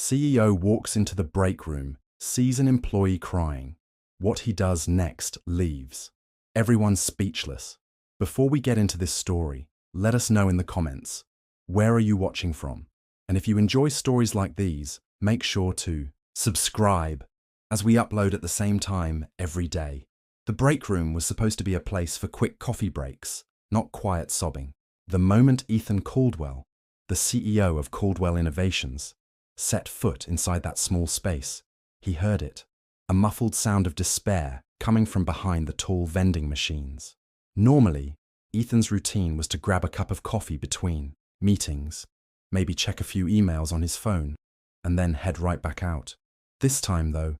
CEO walks into the break room, sees an employee crying. What he does next leaves. Everyone's speechless. Before we get into this story, let us know in the comments, where are you watching from? And if you enjoy stories like these, make sure to subscribe, as we upload at the same time every day. The break room was supposed to be a place for quick coffee breaks, not quiet sobbing. The moment Ethan Caldwell, the CEO of Caldwell Innovations, set foot inside that small space, he heard it, a muffled sound of despair coming from behind the tall vending machines. Normally, Ethan's routine was to grab a cup of coffee between meetings, maybe check a few emails on his phone, and then head right back out. This time, though,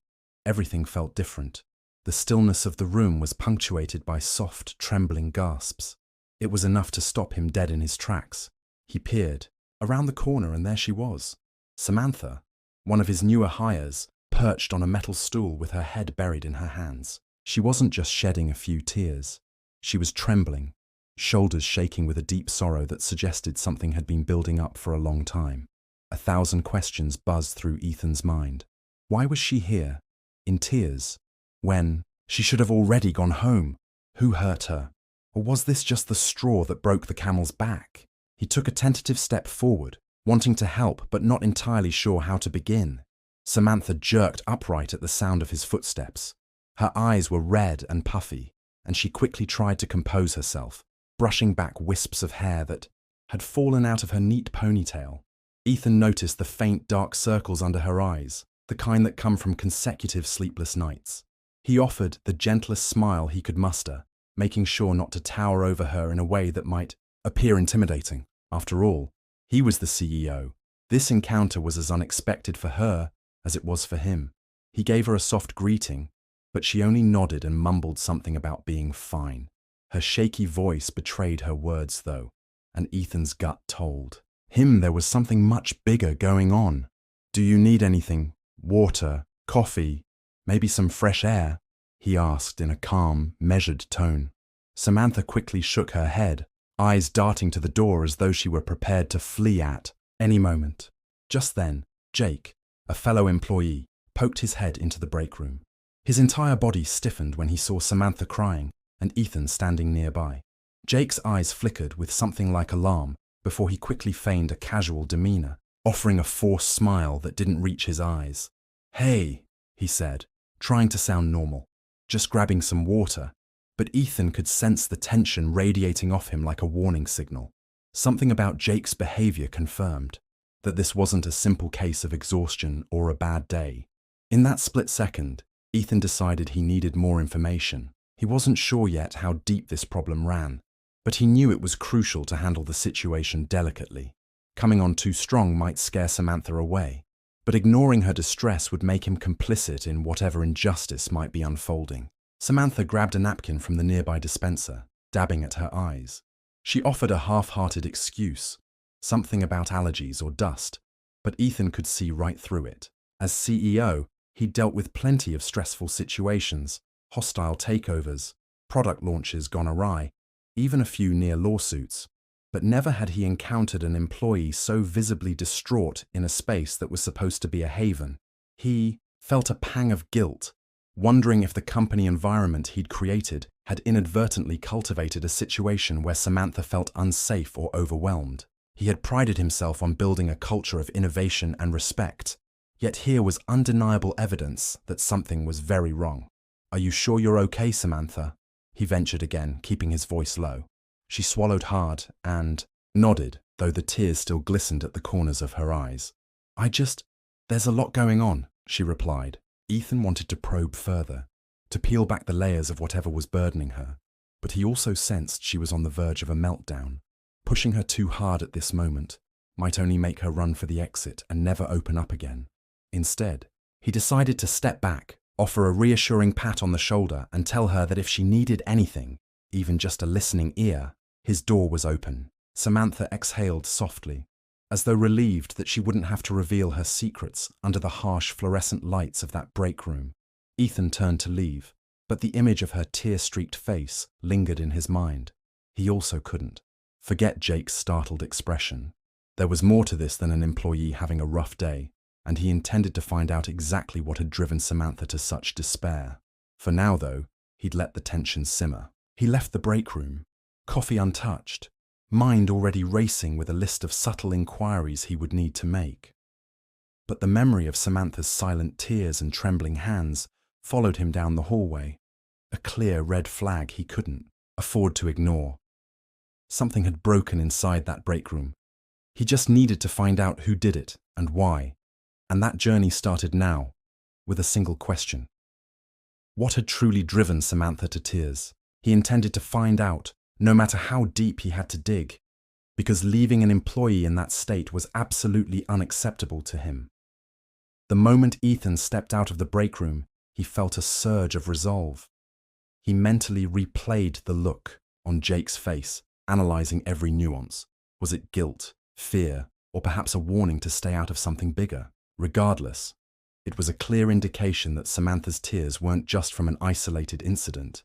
everything felt different. The stillness of the room was punctuated by soft, trembling gasps. It was enough to stop him dead in his tracks. He peered around the corner, and there she was. Samantha, one of his newer hires, perched on a metal stool with her head buried in her hands. She wasn't just shedding a few tears. She was trembling, shoulders shaking with a deep sorrow that suggested something had been building up for a long time. 1,000 questions buzzed through Ethan's mind. Why was she here, in tears, when she should have already gone home? Who hurt her? Or was this just the straw that broke the camel's back? He took a tentative step forward, wanting to help but not entirely sure how to begin. Samantha jerked upright at the sound of his footsteps. Her eyes were red and puffy, and she quickly tried to compose herself, brushing back wisps of hair that had fallen out of her neat ponytail. Ethan noticed the faint dark circles under her eyes, the kind that come from consecutive sleepless nights. He offered the gentlest smile he could muster, making sure not to tower over her in a way that might appear intimidating. After all, he was the CEO. This encounter was as unexpected for her as it was for him. He gave her a soft greeting, but she only nodded and mumbled something about being fine. Her shaky voice betrayed her words, though, and Ethan's gut told him there was something much bigger going on. "Do you need anything? Water? Coffee? Maybe some fresh air?" he asked in a calm, measured tone. Samantha quickly shook her head, eyes darting to the door as though she were prepared to flee at any moment. Just then, Jake, a fellow employee, poked his head into the break room. His entire body stiffened when he saw Samantha crying and Ethan standing nearby. Jake's eyes flickered with something like alarm before he quickly feigned a casual demeanor, offering a forced smile that didn't reach his eyes. "Hey," he said, trying to sound normal, "just grabbing some water." But Ethan could sense the tension radiating off him like a warning signal. Something about Jake's behavior confirmed that this wasn't a simple case of exhaustion or a bad day. In that split second, Ethan decided he needed more information. He wasn't sure yet how deep this problem ran, but he knew it was crucial to handle the situation delicately. Coming on too strong might scare Samantha away, but ignoring her distress would make him complicit in whatever injustice might be unfolding. Samantha grabbed a napkin from the nearby dispenser, dabbing at her eyes. She offered a half-hearted excuse, something about allergies or dust, but Ethan could see right through it. As CEO, he dealt with plenty of stressful situations, hostile takeovers, product launches gone awry, even a few near lawsuits, but never had he encountered an employee so visibly distraught in a space that was supposed to be a haven. He felt a pang of guilt, wondering if the company environment he'd created had inadvertently cultivated a situation where Samantha felt unsafe or overwhelmed. He had prided himself on building a culture of innovation and respect, yet here was undeniable evidence that something was very wrong. "Are you sure you're okay, Samantha?" he ventured again, keeping his voice low. She swallowed hard and nodded, though the tears still glistened at the corners of her eyes. There's a lot going on," she replied. Ethan wanted to probe further, to peel back the layers of whatever was burdening her, but he also sensed she was on the verge of a meltdown. Pushing her too hard at this moment might only make her run for the exit and never open up again. Instead, he decided to step back, offer a reassuring pat on the shoulder, and tell her that if she needed anything, even just a listening ear, his door was open. Samantha exhaled softly, as though relieved that she wouldn't have to reveal her secrets under the harsh fluorescent lights of that break room. Ethan turned to leave, but the image of her tear-streaked face lingered in his mind. He also couldn't forget Jake's startled expression. There was more to this than an employee having a rough day. and he intended to find out exactly what had driven Samantha to such despair. For now, though, he'd let the tension simmer. He left the break room, coffee untouched, mind already racing with a list of subtle inquiries he would need to make. But the memory of Samantha's silent tears and trembling hands followed him down the hallway, a clear red flag he couldn't afford to ignore. Something had broken inside that break room. He just needed to find out who did it and why. And that journey started now, with a single question. What had truly driven Samantha to tears? He intended to find out, no matter how deep he had to dig, because leaving an employee in that state was absolutely unacceptable to him. The moment Ethan stepped out of the break room, he felt a surge of resolve. He mentally replayed the look on Jake's face, analyzing every nuance. Was it guilt, fear, or perhaps a warning to stay out of something bigger? Regardless, it was a clear indication that Samantha's tears weren't just from an isolated incident.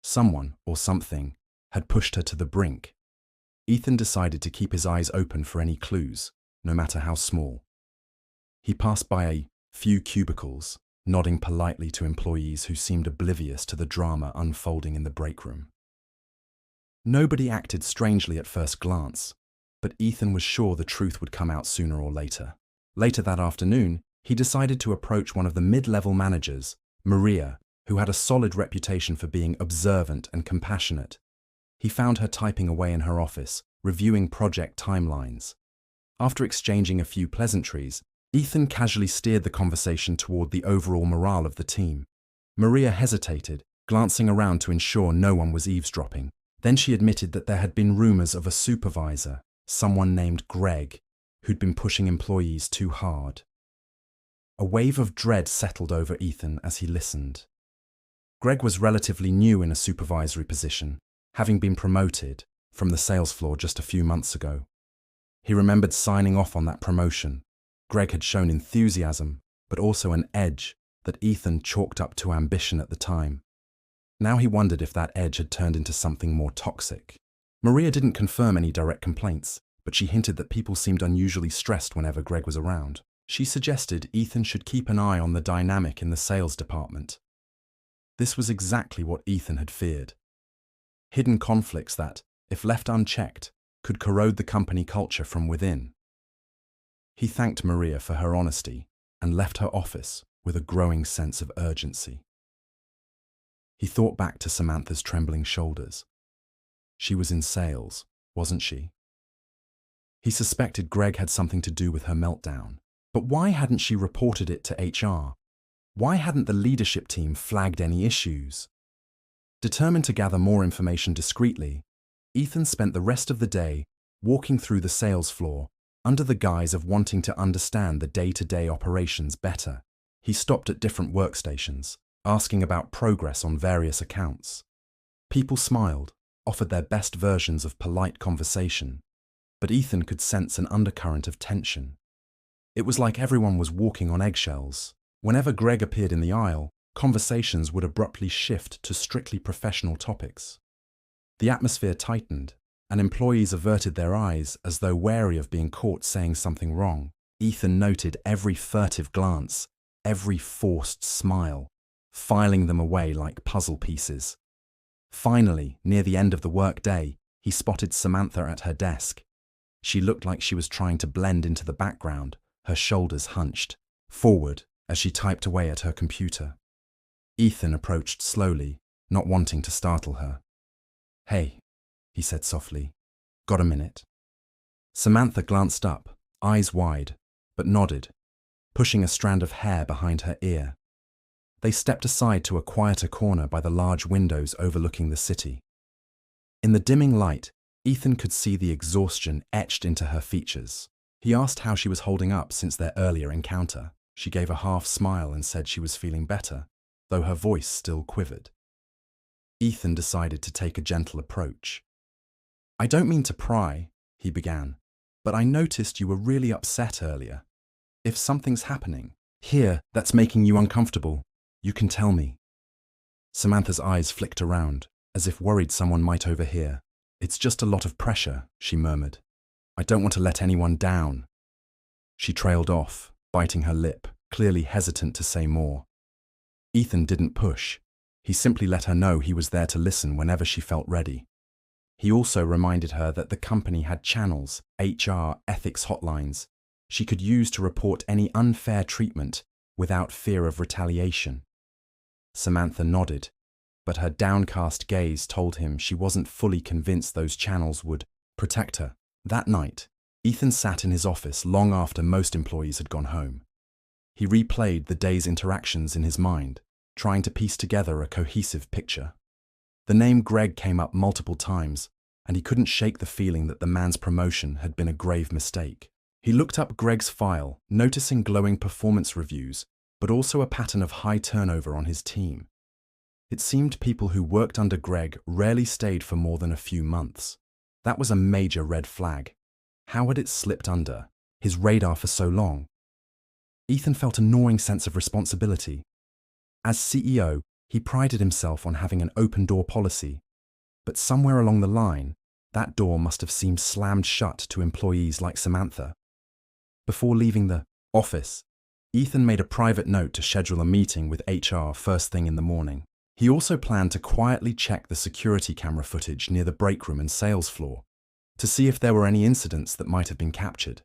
Someone, or something, had pushed her to the brink. Ethan decided to keep his eyes open for any clues, no matter how small. He passed by a few cubicles, nodding politely to employees who seemed oblivious to the drama unfolding in the break room. Nobody acted strangely at first glance, but Ethan was sure the truth would come out sooner or later. Later that afternoon, he decided to approach one of the mid-level managers, Maria, who had a solid reputation for being observant and compassionate. He found her typing away in her office, reviewing project timelines. After exchanging a few pleasantries, Ethan casually steered the conversation toward the overall morale of the team. Maria hesitated, glancing around to ensure no one was eavesdropping. Then she admitted that there had been rumors of a supervisor, someone named Greg, who'd been pushing employees too hard. A wave of dread settled over Ethan as he listened. Greg was relatively new in a supervisory position, having been promoted from the sales floor just a few months ago. He remembered signing off on that promotion. Greg had shown enthusiasm, but also an edge that Ethan chalked up to ambition at the time. Now he wondered if that edge had turned into something more toxic. Maria didn't confirm any direct complaints, but she hinted that people seemed unusually stressed whenever Greg was around. She suggested Ethan should keep an eye on the dynamic in the sales department. This was exactly what Ethan had feared. Hidden conflicts that, if left unchecked, could corrode the company culture from within. He thanked Maria for her honesty and left her office with a growing sense of urgency. He thought back to Samantha's trembling shoulders. She was in sales, wasn't she? He suspected Greg had something to do with her meltdown. But why hadn't she reported it to HR? Why hadn't the leadership team flagged any issues? Determined to gather more information discreetly, Ethan spent the rest of the day walking through the sales floor under the guise of wanting to understand the day-to-day operations better. He stopped at different workstations, asking about progress on various accounts. People smiled, offered their best versions of polite conversation, but Ethan could sense an undercurrent of tension. It was like everyone was walking on eggshells. Whenever Greg appeared in the aisle, conversations would abruptly shift to strictly professional topics. The atmosphere tightened, and employees averted their eyes as though wary of being caught saying something wrong. Ethan noted every furtive glance, every forced smile, filing them away like puzzle pieces. Finally, near the end of the workday, he spotted Samantha at her desk. She looked like she was trying to blend into the background, her shoulders hunched forward as she typed away at her computer. Ethan approached slowly, not wanting to startle her. "Hey," he said softly, "got a minute?" Samantha glanced up, eyes wide, but nodded, pushing a strand of hair behind her ear. They stepped aside to a quieter corner by the large windows overlooking the city. In the dimming light, Ethan could see the exhaustion etched into her features. He asked how she was holding up since their earlier encounter. She gave a half smile and said she was feeling better, though her voice still quivered. Ethan decided to take a gentle approach. "I don't mean to pry," he began, "but I noticed you were really upset earlier. If something's happening here that's making you uncomfortable, you can tell me." Samantha's eyes flicked around, as if worried someone might overhear. "It's just a lot of pressure," she murmured. "I don't want to let anyone down." She trailed off, biting her lip, clearly hesitant to say more. Ethan didn't push. He simply let her know he was there to listen whenever she felt ready. He also reminded her that the company had channels, HR, ethics hotlines, she could use to report any unfair treatment without fear of retaliation. Samantha nodded, but her downcast gaze told him she wasn't fully convinced those channels would protect her. That night, Ethan sat in his office long after most employees had gone home. He replayed the day's interactions in his mind, trying to piece together a cohesive picture. The name Greg came up multiple times, and he couldn't shake the feeling that the man's promotion had been a grave mistake. He looked up Greg's file, noticing glowing performance reviews, but also a pattern of high turnover on his team. It seemed people who worked under Greg rarely stayed for more than a few months. That was a major red flag. How had it slipped under his radar for so long? Ethan felt a gnawing sense of responsibility. As CEO, he prided himself on having an open-door policy, but somewhere along the line, that door must have seemed slammed shut to employees like Samantha. Before leaving the office, Ethan made a private note to schedule a meeting with HR first thing in the morning. He also planned to quietly check the security camera footage near the breakroom and sales floor to see if there were any incidents that might have been captured.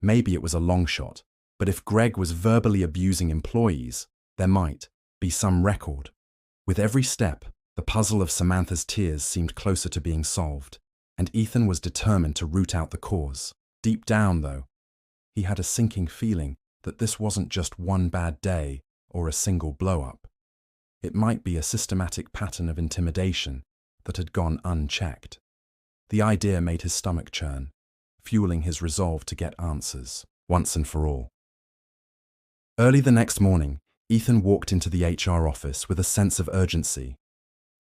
Maybe it was a long shot, but if Greg was verbally abusing employees, there might be some record. With every step, the puzzle of Samantha's tears seemed closer to being solved, and Ethan was determined to root out the cause. Deep down, though, he had a sinking feeling that this wasn't just one bad day or a single blow-up. It might be a systematic pattern of intimidation that had gone unchecked. The idea made his stomach churn, fueling his resolve to get answers, once and for all. Early the next morning, Ethan walked into the HR office with a sense of urgency.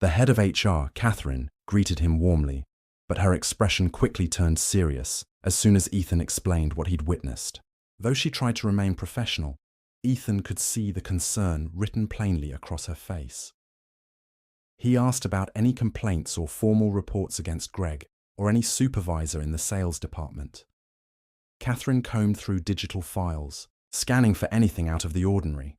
The head of HR, Catherine, greeted him warmly, but her expression quickly turned serious as soon as Ethan explained what he'd witnessed. Though she tried to remain professional, Ethan could see the concern written plainly across her face. He asked about any complaints or formal reports against Greg or any supervisor in the sales department. Catherine combed through digital files, scanning for anything out of the ordinary.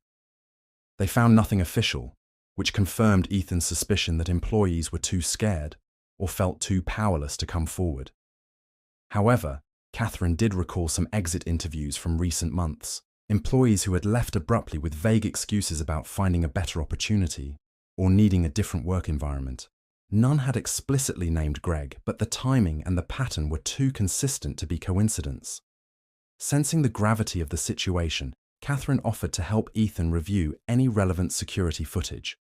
They found nothing official, which confirmed Ethan's suspicion that employees were too scared or felt too powerless to come forward. However, Catherine did recall some exit interviews from recent months, employees who had left abruptly with vague excuses about finding a better opportunity or needing a different work environment. None had explicitly named Greg, but the timing and the pattern were too consistent to be coincidence. Sensing the gravity of the situation, Catherine offered to help Ethan review any relevant security footage.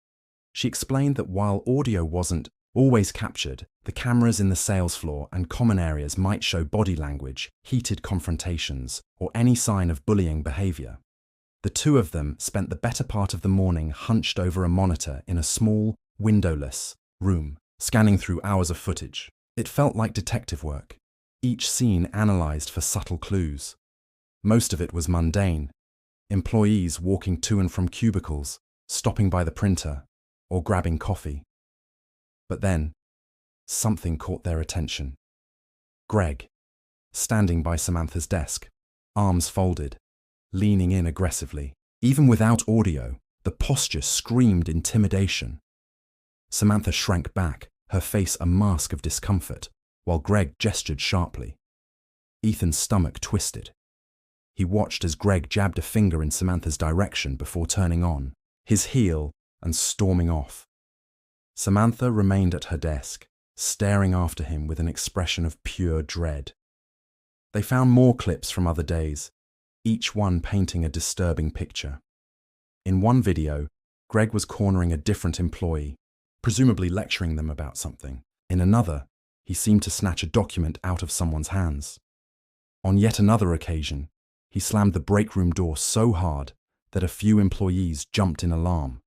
She explained that while audio wasn't always captured, the cameras in the sales floor and common areas might show body language, heated confrontations, or any sign of bullying behavior. The two of them spent the better part of the morning hunched over a monitor in a small, windowless room, scanning through hours of footage. It felt like detective work, each scene analyzed for subtle clues. Most of it was mundane. Employees walking to and from cubicles, stopping by the printer, or grabbing coffee. But then, something caught their attention. Greg, standing by Samantha's desk, arms folded, leaning in aggressively. Even without audio, the posture screamed intimidation. Samantha shrank back, her face a mask of discomfort, while Greg gestured sharply. Ethan's stomach twisted. He watched as Greg jabbed a finger in Samantha's direction before turning on his heel and storming off. Samantha remained at her desk, staring after him with an expression of pure dread. They found more clips from other days, each one painting a disturbing picture. In one video, Greg was cornering a different employee, presumably lecturing them about something. In another, he seemed to snatch a document out of someone's hands. On yet another occasion, he slammed the breakroom door so hard that a few employees jumped in alarm.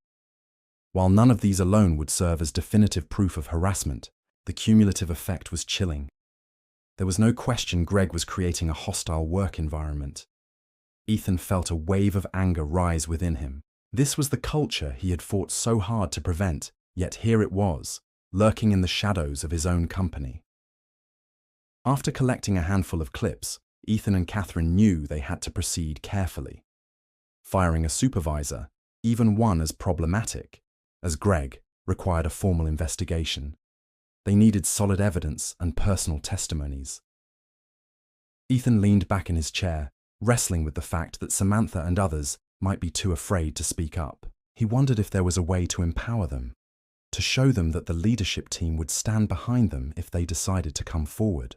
While none of these alone would serve as definitive proof of harassment, the cumulative effect was chilling. There was no question Greg was creating a hostile work environment. Ethan felt a wave of anger rise within him. This was the culture he had fought so hard to prevent, yet here it was, lurking in the shadows of his own company. After collecting a handful of clips, Ethan and Catherine knew they had to proceed carefully. Firing a supervisor, even one as problematic as Greg, required a formal investigation. They needed solid evidence and personal testimonies. Ethan leaned back in his chair, wrestling with the fact that Samantha and others might be too afraid to speak up. He wondered if there was a way to empower them, to show them that the leadership team would stand behind them if they decided to come forward.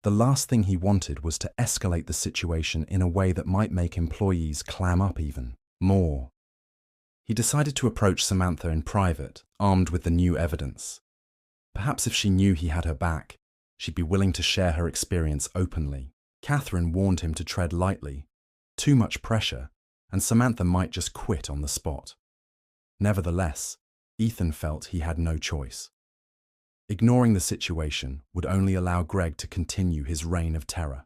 The last thing he wanted was to escalate the situation in a way that might make employees clam up even more. He decided to approach Samantha in private, armed with the new evidence. Perhaps if she knew he had her back, she'd be willing to share her experience openly. Catherine warned him to tread lightly. Too much pressure, and Samantha might just quit on the spot. Nevertheless, Ethan felt he had no choice. Ignoring the situation would only allow Greg to continue his reign of terror.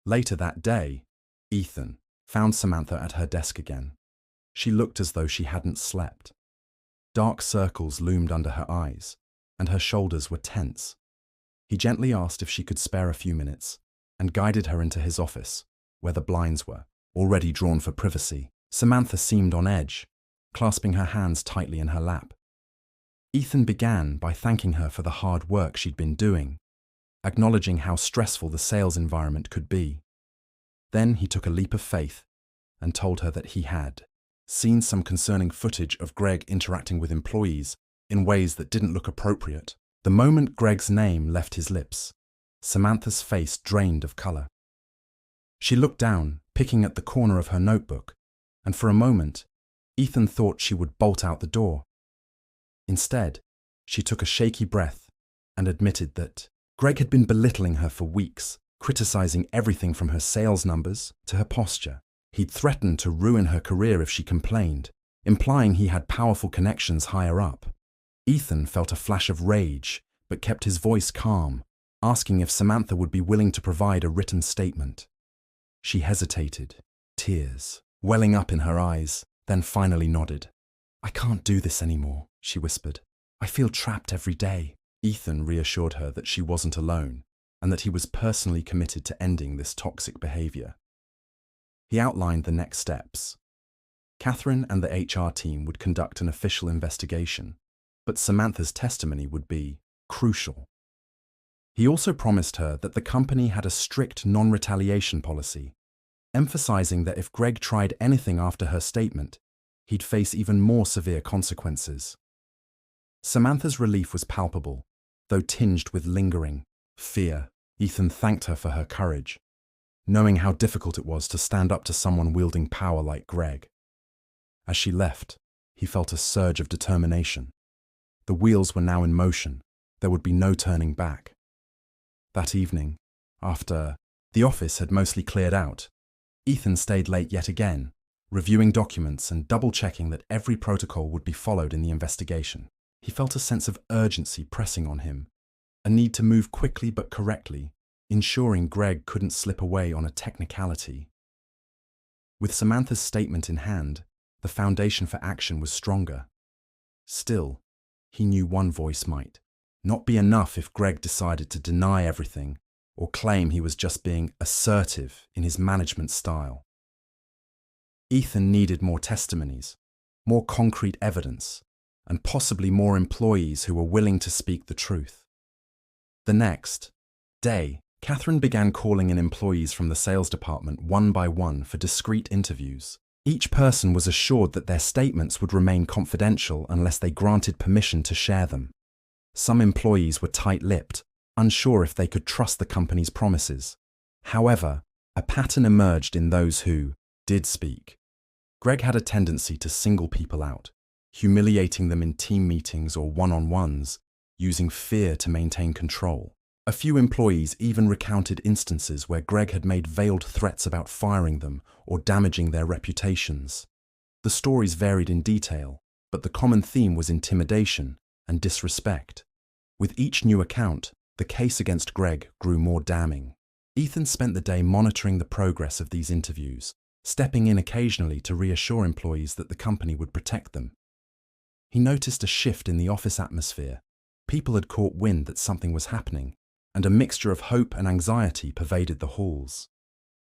Later that day, Ethan found Samantha at her desk again. She looked as though she hadn't slept. Dark circles loomed under her eyes, and her shoulders were tense. He gently asked if she could spare a few minutes, and guided her into his office, where the blinds were, already drawn for privacy. Samantha seemed on edge, clasping her hands tightly in her lap. Ethan began by thanking her for the hard work she'd been doing, acknowledging how stressful the sales environment could be. Then he took a leap of faith and told her that he had seen some concerning footage of Greg interacting with employees in ways that didn't look appropriate. The moment Greg's name left his lips, Samantha's face drained of color. She looked down, picking at the corner of her notebook, and for a moment, Ethan thought she would bolt out the door. Instead, she took a shaky breath and admitted that Greg had been belittling her for weeks, criticizing everything from her sales numbers to her posture. He'd threatened to ruin her career if she complained, implying he had powerful connections higher up. Ethan felt a flash of rage, but kept his voice calm, asking if Samantha would be willing to provide a written statement. She hesitated, tears welling up in her eyes, then finally nodded. "I can't do this anymore," she whispered. "I feel trapped every day." Ethan reassured her that she wasn't alone, and that he was personally committed to ending this toxic behavior. He outlined the next steps. Catherine and the HR team would conduct an official investigation, but Samantha's testimony would be crucial. He also promised her that the company had a strict non-retaliation policy, emphasizing that if Greg tried anything after her statement, he'd face even more severe consequences. Samantha's relief was palpable, though tinged with lingering fear. Ethan thanked her for her courage, knowing how difficult it was to stand up to someone wielding power like Greg. As she left, he felt a surge of determination. The wheels were now in motion. There would be no turning back. That evening, after the office had mostly cleared out, Ethan stayed late yet again, reviewing documents and double-checking that every protocol would be followed in the investigation. He felt a sense of urgency pressing on him, a need to move quickly but correctly, ensuring Greg couldn't slip away on a technicality. With Samantha's statement in hand, the foundation for action was stronger. Still, he knew one voice might not be enough if Greg decided to deny everything or claim he was just being assertive in his management style. Ethan needed more testimonies, more concrete evidence, and possibly more employees who were willing to speak the truth. The next day, Catherine began calling in employees from the sales department one by one for discreet interviews. Each person was assured that their statements would remain confidential unless they granted permission to share them. Some employees were tight-lipped, unsure if they could trust the company's promises. However, a pattern emerged in those who did speak. Greg had a tendency to single people out, humiliating them in team meetings or one-on-ones, using fear to maintain control. A few employees even recounted instances where Greg had made veiled threats about firing them or damaging their reputations. The stories varied in detail, but the common theme was intimidation and disrespect. With each new account, the case against Greg grew more damning. Ethan spent the day monitoring the progress of these interviews, stepping in occasionally to reassure employees that the company would protect them. He noticed a shift in the office atmosphere. People had caught wind that something was happening, and a mixture of hope and anxiety pervaded the halls.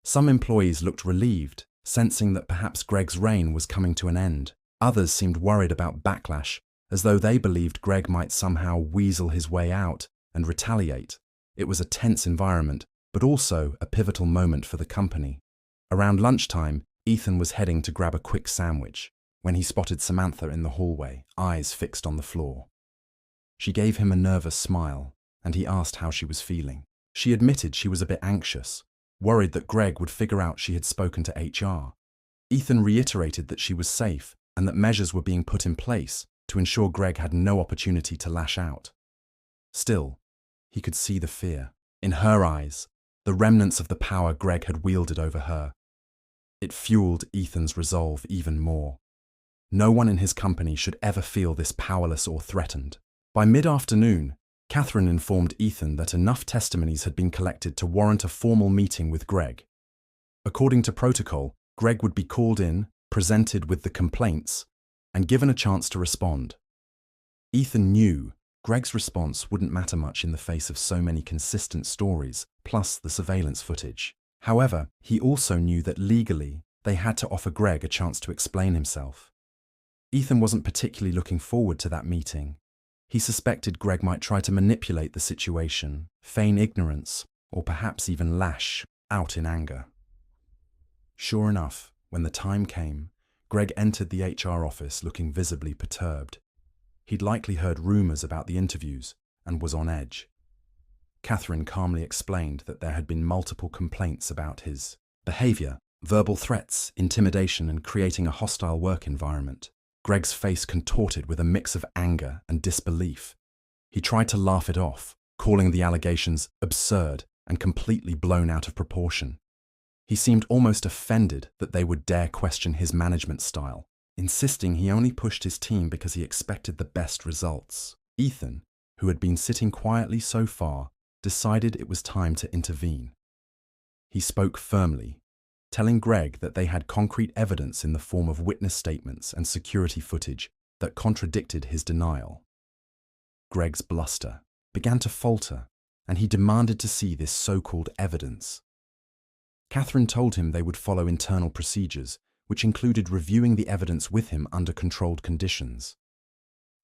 Some employees looked relieved, sensing that perhaps Greg's reign was coming to an end. Others seemed worried about backlash, as though they believed Greg might somehow weasel his way out and retaliate. It was a tense environment, but also a pivotal moment for the company. Around lunchtime, Ethan was heading to grab a quick sandwich when he spotted Samantha in the hallway, eyes fixed on the floor. She gave him a nervous smile, and he asked how she was feeling. She admitted she was a bit anxious, worried that Greg would figure out she had spoken to HR. Ethan reiterated that she was safe and that measures were being put in place to ensure Greg had no opportunity to lash out. Still, he could see the fear. In her eyes, the remnants of the power Greg had wielded over her. It fueled Ethan's resolve even more. No one in his company should ever feel this powerless or threatened. By mid-afternoon, Catherine informed Ethan that enough testimonies had been collected to warrant a formal meeting with Greg. According to protocol, Greg would be called in, presented with the complaints, and given a chance to respond. Ethan knew Greg's response wouldn't matter much in the face of so many consistent stories, plus the surveillance footage. However, he also knew that legally, they had to offer Greg a chance to explain himself. Ethan wasn't particularly looking forward to that meeting. He suspected Greg might try to manipulate the situation, feign ignorance, or perhaps even lash out in anger. Sure enough, when the time came, Greg entered the HR office looking visibly perturbed. He'd likely heard rumors about the interviews and was on edge. Catherine calmly explained that there had been multiple complaints about his behavior, verbal threats, intimidation, and creating a hostile work environment. Greg's face contorted with a mix of anger and disbelief. He tried to laugh it off, calling the allegations absurd and completely blown out of proportion. He seemed almost offended that they would dare question his management style, insisting he only pushed his team because he expected the best results. Ethan, who had been sitting quietly so far, decided it was time to intervene. He spoke firmly, telling Greg that they had concrete evidence in the form of witness statements and security footage that contradicted his denial. Greg's bluster began to falter, and he demanded to see this so-called evidence. Catherine told him they would follow internal procedures, which included reviewing the evidence with him under controlled conditions.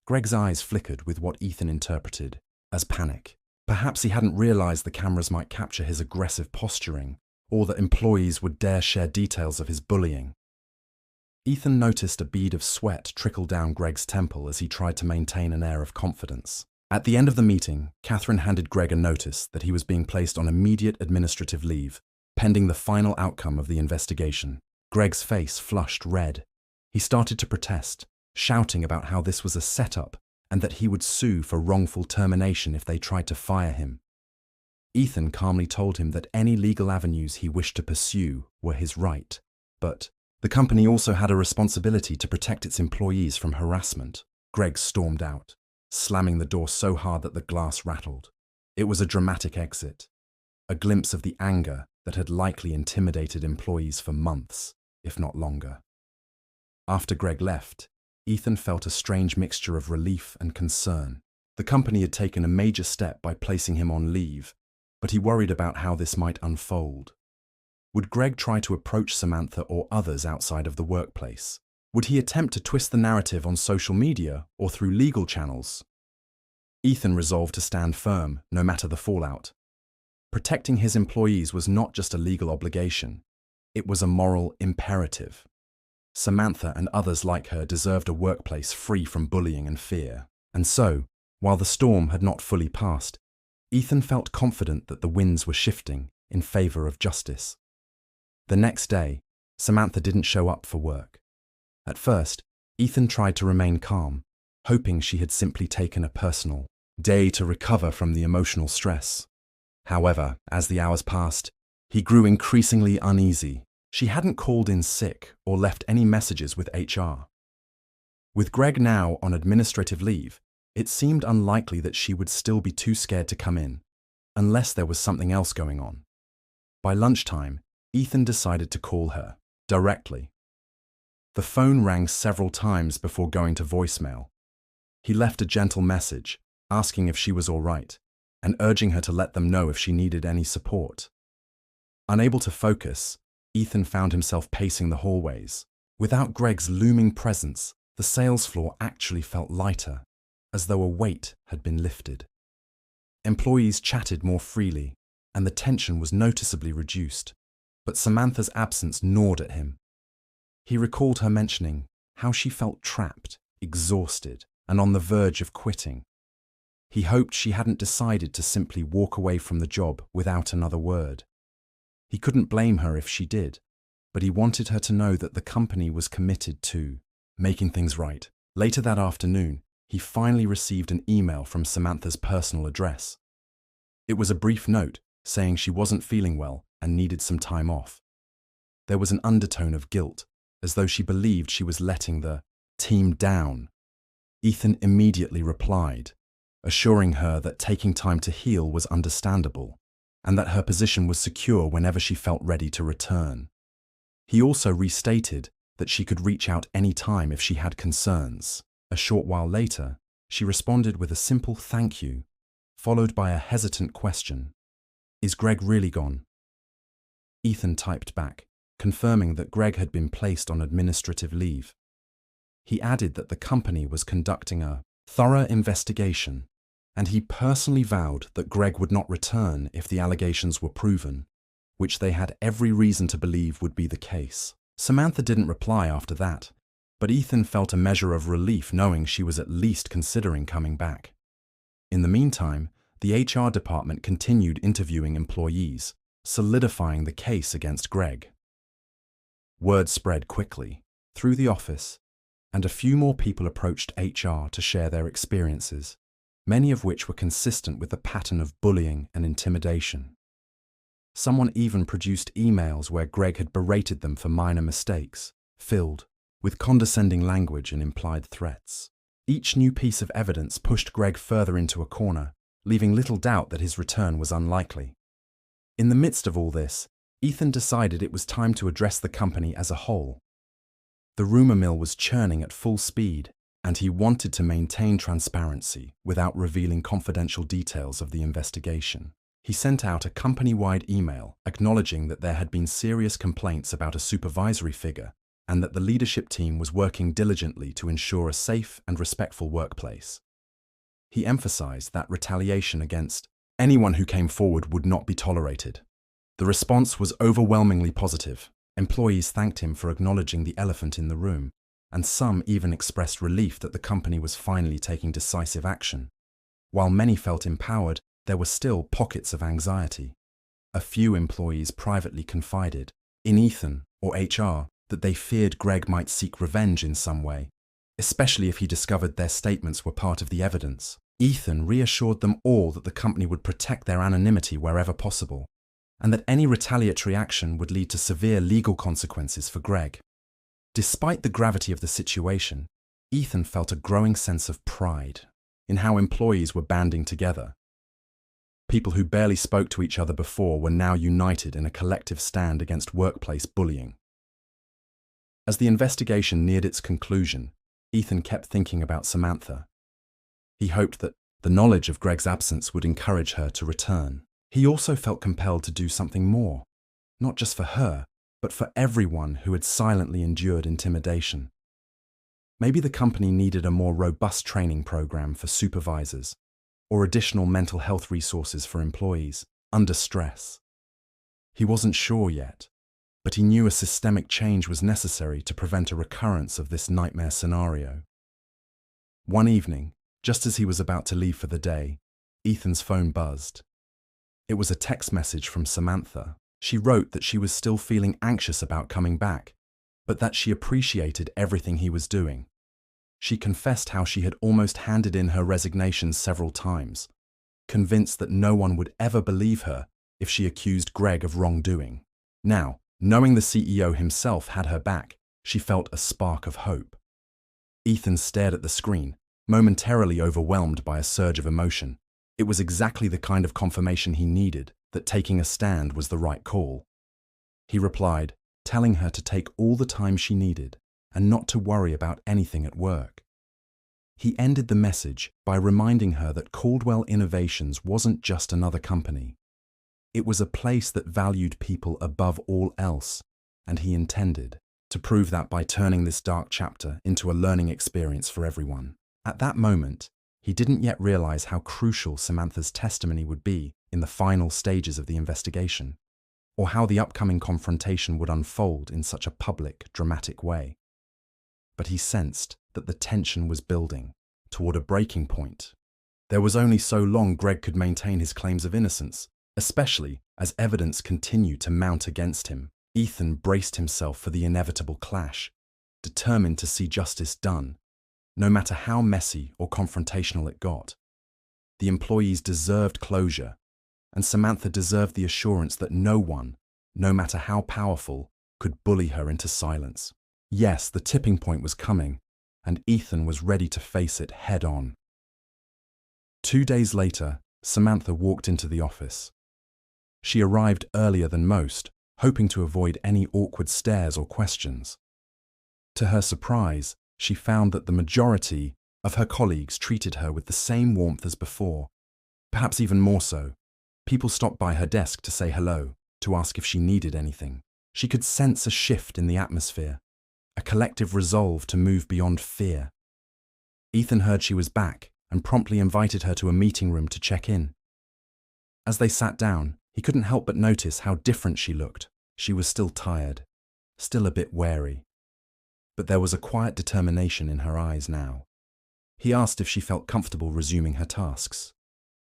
Greg's eyes flickered with what Ethan interpreted as panic. Perhaps he hadn't realized the cameras might capture his aggressive posturing, or that employees would dare share details of his bullying. Ethan noticed a bead of sweat trickle down Greg's temple as he tried to maintain an air of confidence. At the end of the meeting, Catherine handed Greg a notice that he was being placed on immediate administrative leave, pending the final outcome of the investigation. Greg's face flushed red. He started to protest, shouting about how this was a setup and that he would sue for wrongful termination if they tried to fire him. Ethan calmly told him that any legal avenues he wished to pursue were his right, but the company also had a responsibility to protect its employees from harassment. Greg stormed out, slamming the door so hard that the glass rattled. It was a dramatic exit, a glimpse of the anger that had likely intimidated employees for months, if not longer. After Greg left, Ethan felt a strange mixture of relief and concern. The company had taken a major step by placing him on leave, but he worried about how this might unfold. Would Greg try to approach Samantha or others outside of the workplace? Would he attempt to twist the narrative on social media or through legal channels? Ethan resolved to stand firm, no matter the fallout. Protecting his employees was not just a legal obligation, it was a moral imperative. Samantha and others like her deserved a workplace free from bullying and fear. And so, while the storm had not fully passed, Ethan felt confident that the winds were shifting in favor of justice. The next day, Samantha didn't show up for work. At first, Ethan tried to remain calm, hoping she had simply taken a personal day to recover from the emotional stress. However, as the hours passed, he grew increasingly uneasy. She hadn't called in sick or left any messages with HR. With Greg now on administrative leave, it seemed unlikely that she would still be too scared to come in, unless there was something else going on. By lunchtime, Ethan decided to call her directly. The phone rang several times before going to voicemail. He left a gentle message, asking if she was all right, and urging her to let them know if she needed any support. Unable to focus, Ethan found himself pacing the hallways. Without Greg's looming presence, the sales floor actually felt lighter, as though a weight had been lifted. Employees chatted more freely, and the tension was noticeably reduced, but Samantha's absence gnawed at him. He recalled her mentioning how she felt trapped, exhausted, and on the verge of quitting. He hoped she hadn't decided to simply walk away from the job without another word. He couldn't blame her if she did, but he wanted her to know that the company was committed to making things right. Later that afternoon, he finally received an email from Samantha's personal address. It was a brief note saying she wasn't feeling well and needed some time off. There was an undertone of guilt, as though she believed she was letting the team down. Ethan immediately replied, assuring her that taking time to heal was understandable, and that her position was secure whenever she felt ready to return. He also restated that she could reach out any time if she had concerns. A short while later, she responded with a simple thank you, followed by a hesitant question. "Is Greg really gone?" Ethan typed back, confirming that Greg had been placed on administrative leave. He added that the company was conducting a thorough investigation, and he personally vowed that Greg would not return if the allegations were proven, which they had every reason to believe would be the case. Samantha didn't reply after that, but Ethan felt a measure of relief knowing she was at least considering coming back. In the meantime, the HR department continued interviewing employees, solidifying the case against Greg. Word spread quickly through the office, and a few more people approached HR to share their experiences, many of which were consistent with the pattern of bullying and intimidation. Someone even produced emails where Greg had berated them for minor mistakes, filled with condescending language and implied threats. Each new piece of evidence pushed Greg further into a corner, leaving little doubt that his return was unlikely. In the midst of all this, Ethan decided it was time to address the company as a whole. The rumor mill was churning at full speed, and he wanted to maintain transparency without revealing confidential details of the investigation. He sent out a company-wide email acknowledging that there had been serious complaints about a supervisory figure and that the leadership team was working diligently to ensure a safe and respectful workplace. He emphasized that retaliation against anyone who came forward would not be tolerated. The response was overwhelmingly positive. Employees thanked him for acknowledging the elephant in the room, and some even expressed relief that the company was finally taking decisive action. While many felt empowered, there were still pockets of anxiety. A few employees privately confided in Ethan or HR that they feared Greg might seek revenge in some way, especially if he discovered their statements were part of the evidence. Ethan reassured them all that the company would protect their anonymity wherever possible, and that any retaliatory action would lead to severe legal consequences for Greg. Despite the gravity of the situation, Ethan felt a growing sense of pride in how employees were banding together. People who barely spoke to each other before were now united in a collective stand against workplace bullying. As the investigation neared its conclusion, Ethan kept thinking about Samantha. He hoped that the knowledge of Greg's absence would encourage her to return. He also felt compelled to do something more, not just for her, but for everyone who had silently endured intimidation. Maybe the company needed a more robust training program for supervisors, or additional mental health resources for employees under stress. He wasn't sure yet, but he knew a systemic change was necessary to prevent a recurrence of this nightmare scenario. One evening, just as he was about to leave for the day, Ethan's phone buzzed. It was a text message from Samantha. She wrote that she was still feeling anxious about coming back, but that she appreciated everything he was doing. She confessed how she had almost handed in her resignation several times, convinced that no one would ever believe her if she accused Greg of wrongdoing. Now, knowing the CEO himself had her back, she felt a spark of hope. Ethan stared at the screen, momentarily overwhelmed by a surge of emotion. It was exactly the kind of confirmation he needed that taking a stand was the right call. He replied, telling her to take all the time she needed and not to worry about anything at work. He ended the message by reminding her that Caldwell Innovations wasn't just another company. It was a place that valued people above all else, and he intended to prove that by turning this dark chapter into a learning experience for everyone. At that moment, he didn't yet realize how crucial Samantha's testimony would be in the final stages of the investigation, or how the upcoming confrontation would unfold in such a public, dramatic way. But he sensed that the tension was building toward a breaking point. There was only so long Greg could maintain his claims of innocence, especially as evidence continued to mount against him. Ethan braced himself for the inevitable clash, determined to see justice done, no matter how messy or confrontational it got. The employees deserved closure, and Samantha deserved the assurance that no one, no matter how powerful, could bully her into silence. Yes, the tipping point was coming, and Ethan was ready to face it head-on. 2 days later, Samantha walked into the office. She arrived earlier than most, hoping to avoid any awkward stares or questions. To her surprise, she found that the majority of her colleagues treated her with the same warmth as before, perhaps even more so. People stopped by her desk to say hello, to ask if she needed anything. She could sense a shift in the atmosphere, a collective resolve to move beyond fear. Ethan heard she was back and promptly invited her to a meeting room to check in. As they sat down, he couldn't help but notice how different she looked. She was still tired, still a bit wary. But there was a quiet determination in her eyes now. He asked if she felt comfortable resuming her tasks.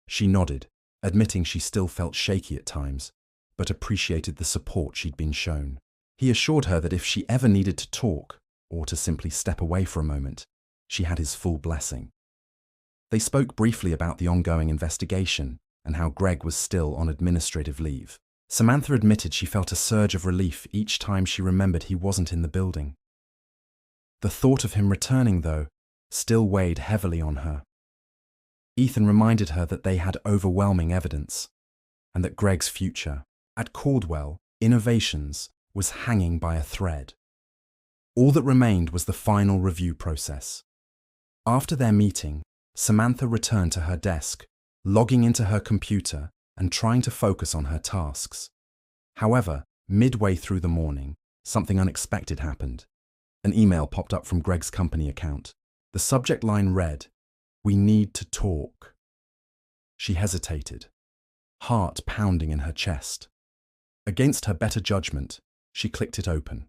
She nodded, admitting she still felt shaky at times, but appreciated the support she'd been shown. He assured her that if she ever needed to talk, or to simply step away for a moment, she had his full blessing. They spoke briefly about the ongoing investigation and how Greg was still on administrative leave. Samantha admitted she felt a surge of relief each time she remembered he wasn't in the building. The thought of him returning, though, still weighed heavily on her. Ethan reminded her that they had overwhelming evidence, and that Greg's future, at Caldwell Innovations, was hanging by a thread. All that remained was the final review process. After their meeting, Samantha returned to her desk, logging into her computer and trying to focus on her tasks. However, midway through the morning, something unexpected happened. An email popped up from Greg's company account. The subject line read, "We need to talk." She hesitated, heart pounding in her chest. Against her better judgment, she clicked it open.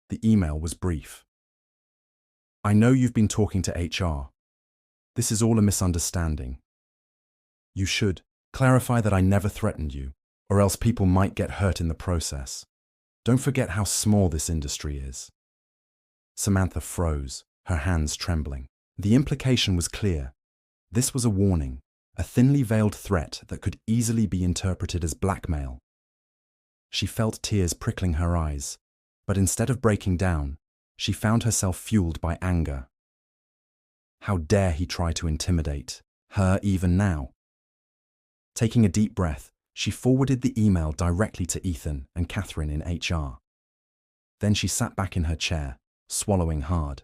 The email was brief. "I know you've been talking to HR. This is all a misunderstanding. You should clarify that I never threatened you, or else people might get hurt in the process. Don't forget how small this industry is." Samantha froze, her hands trembling. The implication was clear. This was a warning, a thinly veiled threat that could easily be interpreted as blackmail. She felt tears prickling her eyes, but instead of breaking down, she found herself fueled by anger. How dare he try to intimidate her even now? Taking a deep breath, she forwarded the email directly to Ethan and Catherine in HR. Then she sat back in her chair, swallowing hard.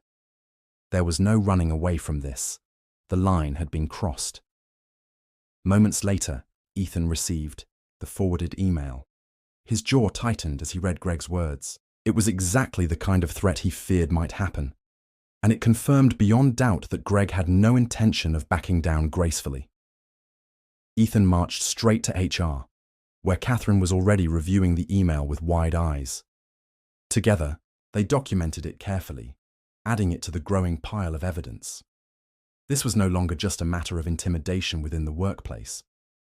There was no running away from this. The line had been crossed. Moments later, Ethan received the forwarded email. His jaw tightened as he read Greg's words. It was exactly the kind of threat he feared might happen, and it confirmed beyond doubt that Greg had no intention of backing down gracefully. Ethan marched straight to HR, where Catherine was already reviewing the email with wide eyes. Together, they documented it carefully, adding it to the growing pile of evidence. This was no longer just a matter of intimidation within the workplace.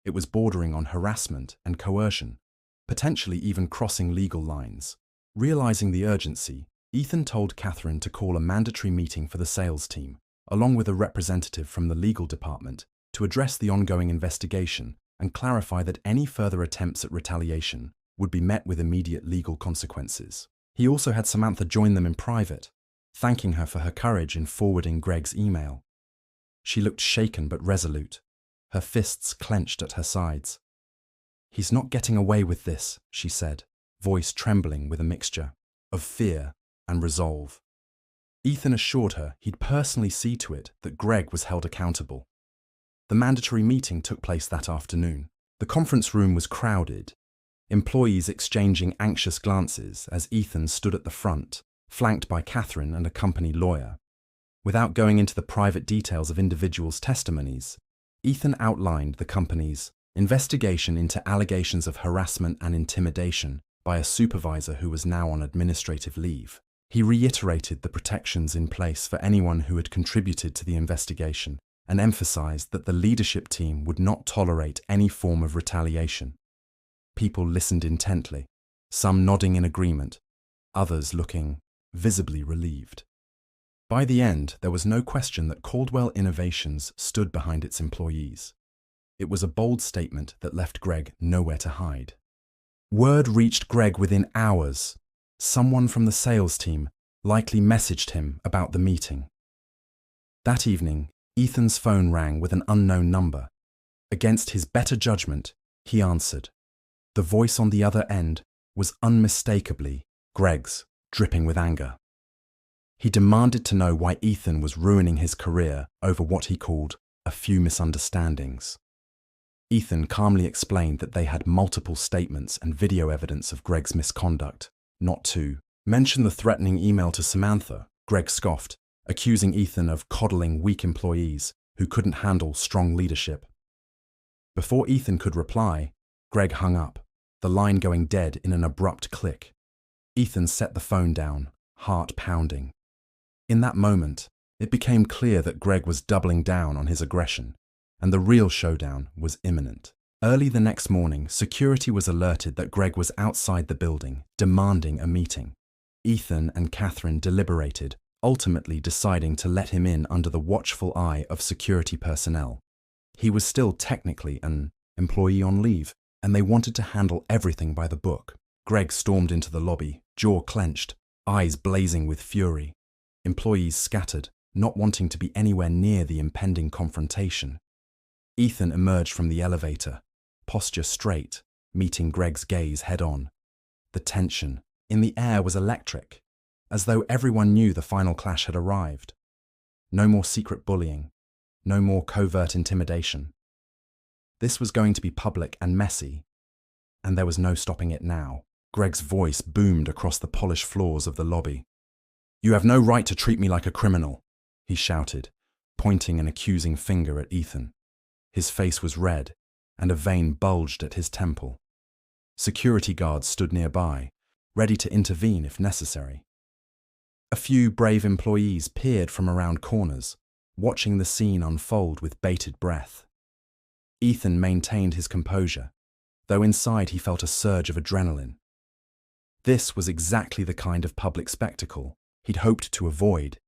It was bordering on harassment and coercion, potentially even crossing legal lines. Realizing the urgency, Ethan told Catherine to call a mandatory meeting for the sales team, along with a representative from the legal department, to address the ongoing investigation and clarify that any further attempts at retaliation would be met with immediate legal consequences. He also had Samantha join them in private, thanking her for her courage in forwarding Greg's email. She looked shaken but resolute, her fists clenched at her sides. "He's not getting away with this," she said, voice trembling with a mixture of fear and resolve. Ethan assured her he'd personally see to it that Greg was held accountable. The mandatory meeting took place that afternoon. The conference room was crowded, employees exchanging anxious glances as Ethan stood at the front, flanked by Catherine and a company lawyer. Without going into the private details of individuals' testimonies, Ethan outlined the company's investigation into allegations of harassment and intimidation by a supervisor who was now on administrative leave. He reiterated the protections in place for anyone who had contributed to the investigation and emphasized that the leadership team would not tolerate any form of retaliation. People listened intently, some nodding in agreement, others looking visibly relieved. By the end, there was no question that Caldwell Innovations stood behind its employees. It was a bold statement that left Greg nowhere to hide. Word reached Greg within hours. Someone from the sales team likely messaged him about the meeting. That evening, Ethan's phone rang with an unknown number. Against his better judgment, he answered. The voice on the other end was unmistakably Greg's, dripping with anger. He demanded to know why Ethan was ruining his career over what he called a few misunderstandings. Ethan calmly explained that they had multiple statements and video evidence of Greg's misconduct, not to mention the threatening email to Samantha. Greg scoffed, accusing Ethan of coddling weak employees who couldn't handle strong leadership. Before Ethan could reply, Greg hung up, the line going dead in an abrupt click. Ethan set the phone down, heart pounding. In that moment, it became clear that Greg was doubling down on his aggression, and the real showdown was imminent. Early the next morning, security was alerted that Greg was outside the building, demanding a meeting. Ethan and Catherine deliberated, ultimately deciding to let him in under the watchful eye of security personnel. He was still technically an employee on leave, and they wanted to handle everything by the book. Greg stormed into the lobby, jaw clenched, eyes blazing with fury. Employees scattered, not wanting to be anywhere near the impending confrontation. Ethan emerged from the elevator, posture straight, meeting Greg's gaze head-on. The tension in the air was electric, as though everyone knew the final clash had arrived. No more secret bullying, no more covert intimidation. This was going to be public and messy, and there was no stopping it now. Greg's voice boomed across the polished floors of the lobby. "You have no right to treat me like a criminal," he shouted, pointing an accusing finger at Ethan. His face was red, and a vein bulged at his temple. Security guards stood nearby, ready to intervene if necessary. A few brave employees peered from around corners, watching the scene unfold with bated breath. Ethan maintained his composure, though inside he felt a surge of adrenaline. This was exactly the kind of public spectacle he'd hoped to avoid,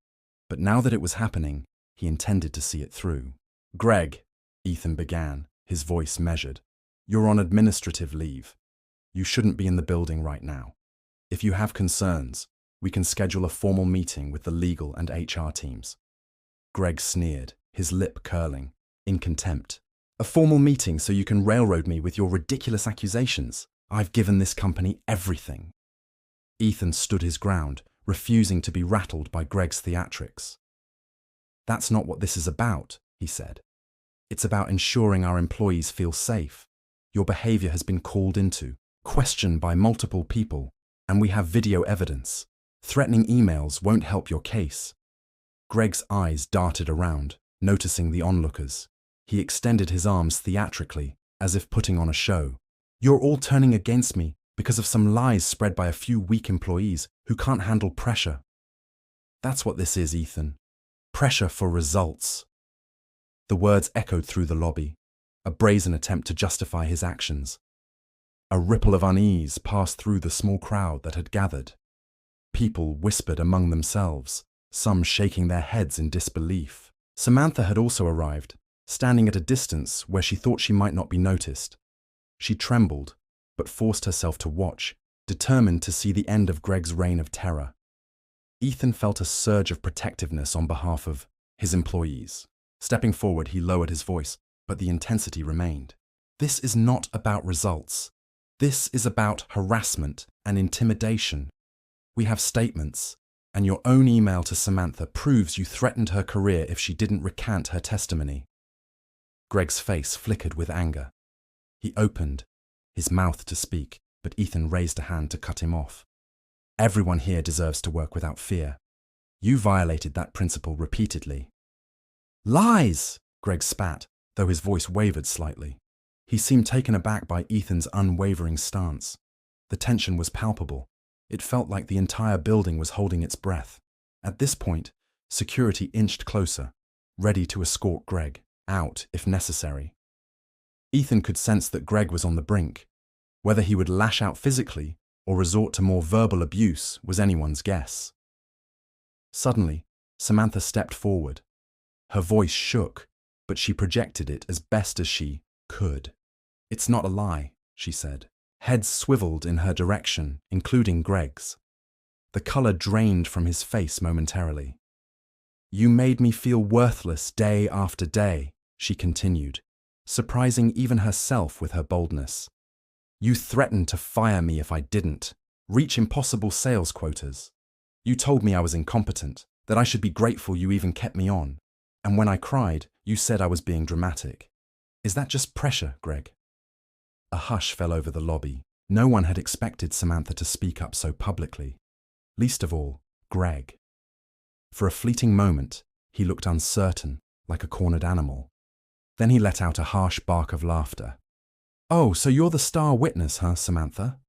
but now that it was happening, he intended to see it through. "Greg," Ethan began, his voice measured, "you're on administrative leave. You shouldn't be in the building right now. If you have concerns, we can schedule a formal meeting with the legal and HR teams." Greg sneered, his lip curling, in contempt. "A formal meeting so you can railroad me with your ridiculous accusations? I've given this company everything." Ethan stood his ground, refusing to be rattled by Greg's theatrics. "That's not what this is about," he said. "It's about ensuring our employees feel safe. Your behavior has been called into, questioned by multiple people, and we have video evidence. Threatening emails won't help your case." Greg's eyes darted around, noticing the onlookers. He extended his arms theatrically, as if putting on a show. "You're all turning against me because of some lies spread by a few weak employees who can't handle pressure. That's what this is, Ethan. Pressure for results." The words echoed through the lobby, a brazen attempt to justify his actions. A ripple of unease passed through the small crowd that had gathered. People whispered among themselves, some shaking their heads in disbelief. Samantha had also arrived, standing at a distance where she thought she might not be noticed. She trembled, but forced herself to watch, determined to see the end of Greg's reign of terror. Ethan felt a surge of protectiveness on behalf of his employees. Stepping forward, he lowered his voice, but the intensity remained. "This is not about results. This is about harassment and intimidation. We have statements, And your own email to Samantha proves you threatened her career if she didn't recant her testimony. Greg's face flickered with anger. He opened his mouth to speak, but Ethan raised a hand to cut him off. Everyone here deserves to work without fear. You violated that principle repeatedly. Lies! Greg spat, though his voice wavered slightly. He seemed taken aback by Ethan's unwavering stance. The tension was palpable. It felt like the entire building was holding its breath. At this point, security inched closer, ready to escort Greg out if necessary. Ethan could sense that Greg was on the brink. Whether he would lash out physically or resort to more verbal abuse was anyone's guess. Suddenly, Samantha stepped forward. Her voice shook, but she projected it as best as she could. "It's not a lie," she said. Heads swiveled in her direction, including Greg's. The color drained from his face momentarily. "You made me feel worthless day after day," she continued, surprising even herself with her boldness. "You threatened to fire me if I didn't, reach impossible sales quotas. You told me I was incompetent, that I should be grateful you even kept me on. And when I cried, you said I was being dramatic. Is that just pressure, Greg?" A hush fell over the lobby. No one had expected Samantha to speak up so publicly. Least of all, Greg. For a fleeting moment, he looked uncertain, like a cornered animal. Then he let out a harsh bark of laughter. "Oh, so you're the star witness, huh, Samantha?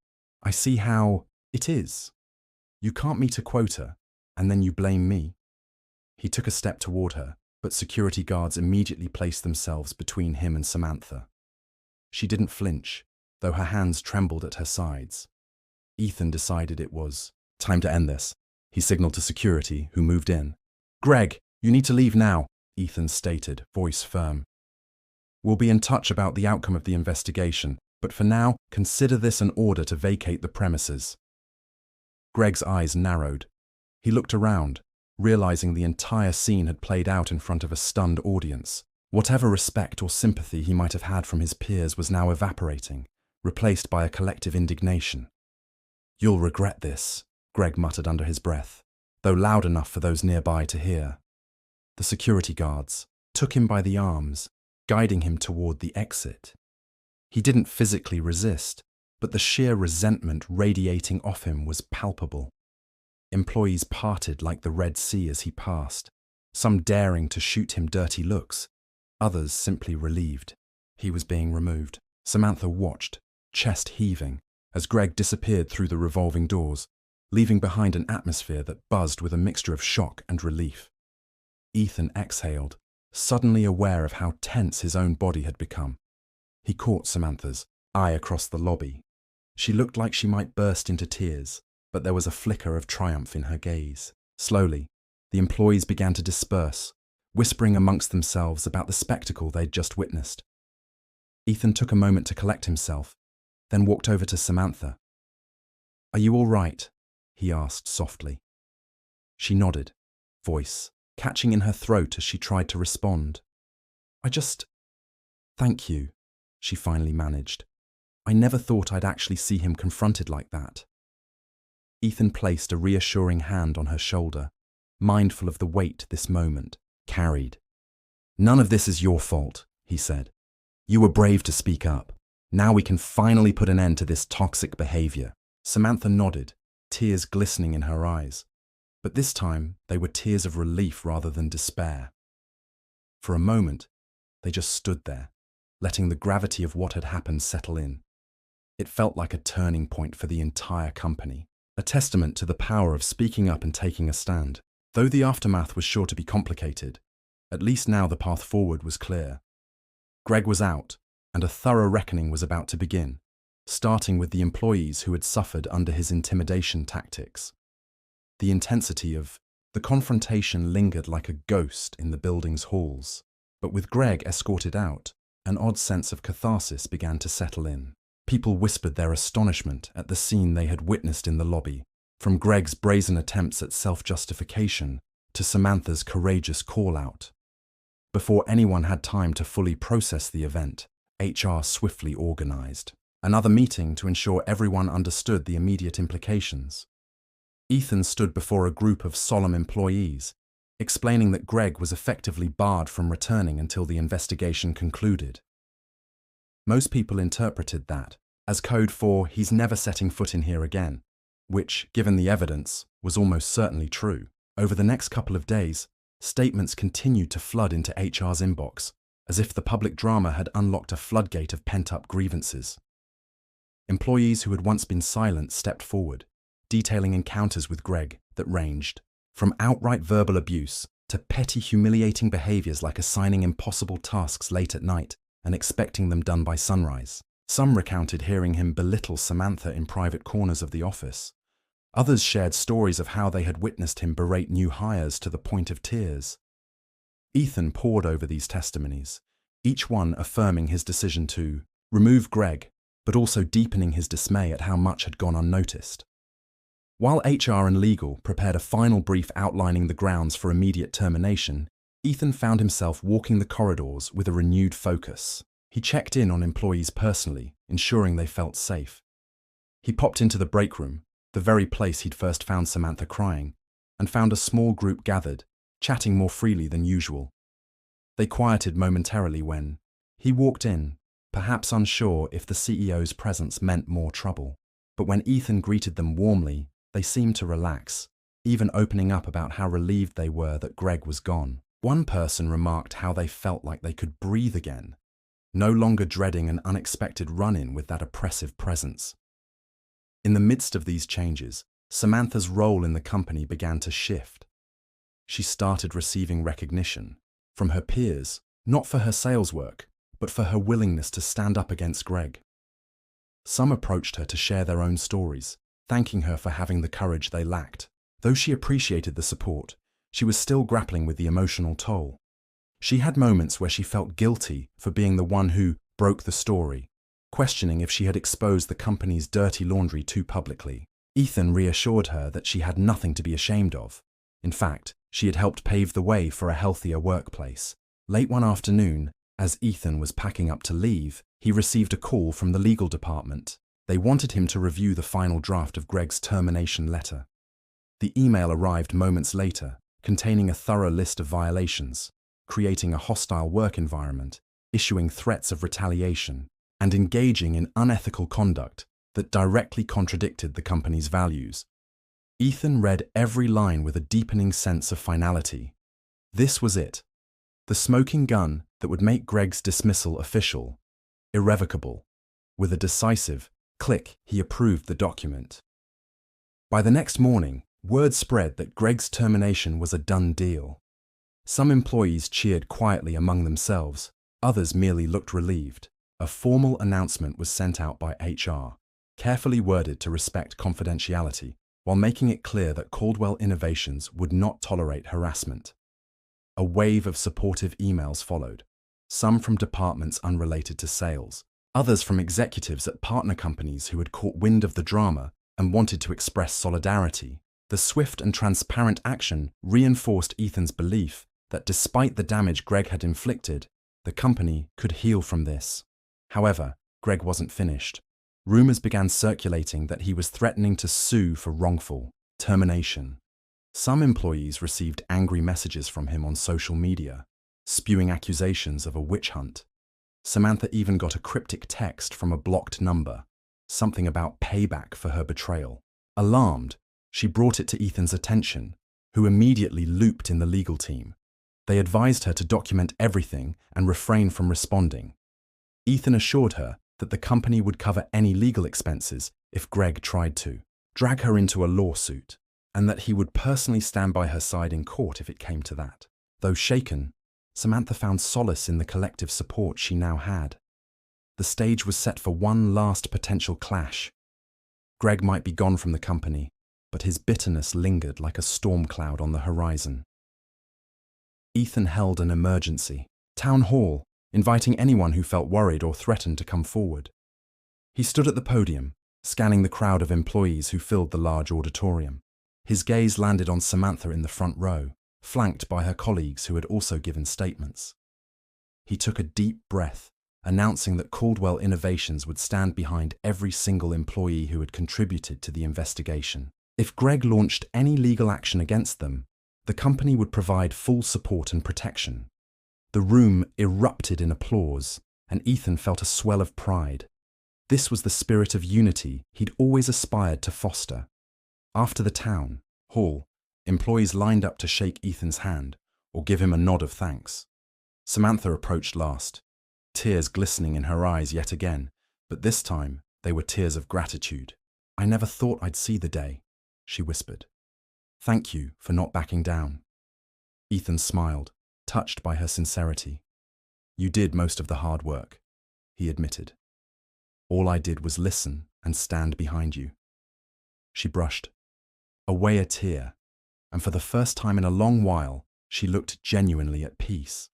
I see how it is. You can't meet a quota, and then you blame me." He took a step toward her, but security guards immediately placed themselves between him and Samantha. She didn't flinch, though her hands trembled at her sides. Ethan decided it was time to end this. He signaled to security, who moved in. "Greg, you need to leave now," Ethan stated, voice firm. "We'll be in touch about the outcome of the investigation, but for now, consider this an order to vacate the premises." Greg's eyes narrowed. He looked around, realizing the entire scene had played out in front of a stunned audience. Whatever respect or sympathy he might have had from his peers was now evaporating, replaced by a collective indignation. "You'll regret this," Greg muttered under his breath, though loud enough for those nearby to hear. The security guards took him by the arms, guiding him toward the exit. He didn't physically resist, but the sheer resentment radiating off him was palpable. Employees parted like the Red Sea as he passed, some daring to shoot him dirty looks, others simply relieved. He was being removed. Samantha watched, chest heaving, as Greg disappeared through the revolving doors, leaving behind an atmosphere that buzzed with a mixture of shock and relief. Ethan exhaled, suddenly aware of how tense his own body had become. He caught Samantha's eye across the lobby. She looked like she might burst into tears, but there was a flicker of triumph in her gaze. Slowly, the employees began to disperse, whispering amongst themselves about the spectacle they'd just witnessed. Ethan took a moment to collect himself, then walked over to Samantha. "Are you all right?" he asked softly. She nodded, voice catching in her throat as she tried to respond. Thank you," she finally managed. "I never thought I'd actually see him confronted like that." Ethan placed a reassuring hand on her shoulder, mindful of the weight this moment carried. "None of this is your fault," he said. "You were brave to speak up. Now we can finally put an end to this toxic behavior." Samantha nodded, tears glistening in her eyes. But this time, they were tears of relief rather than despair. For a moment, they just stood there, letting the gravity of what had happened settle in. It felt like a turning point for the entire company, a testament to the power of speaking up and taking a stand. Though the aftermath was sure to be complicated, at least now the path forward was clear. Greg was out, and a thorough reckoning was about to begin, starting with the employees who had suffered under his intimidation tactics. The intensity of the confrontation lingered like a ghost in the building's halls, but with Greg escorted out, an odd sense of catharsis began to settle in. People whispered their astonishment at the scene they had witnessed in the lobby, from Greg's brazen attempts at self-justification to Samantha's courageous call-out. Before anyone had time to fully process the event, HR swiftly organized another meeting to ensure everyone understood the immediate implications. Ethan stood before a group of solemn employees, explaining that Greg was effectively barred from returning until the investigation concluded. Most people interpreted that as code for "he's never setting foot in here again," which, given the evidence, was almost certainly true. Over the next couple of days, statements continued to flood into HR's inbox, as if the public drama had unlocked a floodgate of pent-up grievances. Employees who had once been silent stepped forward, detailing encounters with Greg that ranged from outright verbal abuse to petty humiliating behaviors like assigning impossible tasks late at night and expecting them done by sunrise. Some recounted hearing him belittle Samantha in private corners of the office. Others shared stories of how they had witnessed him berate new hires to the point of tears. Ethan pored over these testimonies, each one affirming his decision to remove Greg, but also deepening his dismay at how much had gone unnoticed. While HR and legal prepared a final brief outlining the grounds for immediate termination, Ethan found himself walking the corridors with a renewed focus. He checked in on employees personally, ensuring they felt safe. He popped into the break room, the very place he'd first found Samantha crying, and found a small group gathered, chatting more freely than usual. They quieted momentarily when he walked in, perhaps unsure if the CEO's presence meant more trouble. But when Ethan greeted them warmly, they seemed to relax, even opening up about how relieved they were that Greg was gone. One person remarked how they felt like they could breathe again, no longer dreading an unexpected run-in with that oppressive presence. In the midst of these changes, Samantha's role in the company began to shift. She started receiving recognition from her peers, not for her sales work, but for her willingness to stand up against Greg. Some approached her to share their own stories, thanking her for having the courage they lacked. Though she appreciated the support, she was still grappling with the emotional toll. She had moments where she felt guilty for being the one who broke the story, questioning if she had exposed the company's dirty laundry too publicly. Ethan reassured her that she had nothing to be ashamed of. In fact, she had helped pave the way for a healthier workplace. Late one afternoon, as Ethan was packing up to leave, he received a call from the legal department. They wanted him to review the final draft of Greg's termination letter. The email arrived moments later, containing a thorough list of violations, creating a hostile work environment, issuing threats of retaliation, and engaging in unethical conduct that directly contradicted the company's values. Ethan read every line with a deepening sense of finality. This was it. The smoking gun that would make Greg's dismissal official, irrevocable. With a decisive click, he approved the document. By the next morning, word spread that Greg's termination was a done deal. Some employees cheered quietly among themselves, others merely looked relieved. A formal announcement was sent out by HR, carefully worded to respect confidentiality, while making it clear that Caldwell Innovations would not tolerate harassment. A wave of supportive emails followed, some from departments unrelated to sales, others from executives at partner companies who had caught wind of the drama and wanted to express solidarity. The swift and transparent action reinforced Ethan's belief that despite the damage Greg had inflicted, the company could heal from this. However, Greg wasn't finished. Rumors began circulating that he was threatening to sue for wrongful termination. Some employees received angry messages from him on social media, spewing accusations of a witch hunt. Samantha even got a cryptic text from a blocked number, something about payback for her betrayal. Alarmed, she brought it to Ethan's attention, who immediately looped in the legal team. They advised her to document everything and refrain from responding. Ethan assured her that the company would cover any legal expenses if Greg tried to drag her into a lawsuit, and that he would personally stand by her side in court if it came to that. Though shaken, Samantha found solace in the collective support she now had. The stage was set for one last potential clash. Greg might be gone from the company, but his bitterness lingered like a storm cloud on the horizon. Ethan held an emergency town hall, inviting anyone who felt worried or threatened to come forward. He stood at the podium, scanning the crowd of employees who filled the large auditorium. His gaze landed on Samantha in the front row, flanked by her colleagues who had also given statements. He took a deep breath, announcing that Caldwell Innovations would stand behind every single employee who had contributed to the investigation. If Greg launched any legal action against them, the company would provide full support and protection. The room erupted in applause, and Ethan felt a swell of pride. This was the spirit of unity he'd always aspired to foster. After the town hall, employees lined up to shake Ethan's hand or give him a nod of thanks. Samantha approached last, tears glistening in her eyes yet again, but this time they were tears of gratitude. "I never thought I'd see the day," she whispered. "Thank you for not backing down." Ethan smiled, touched by her sincerity. "You did most of the hard work," he admitted. "All I did was listen and stand behind you." She brushed away a tear, and for the first time in a long while, she looked genuinely at peace.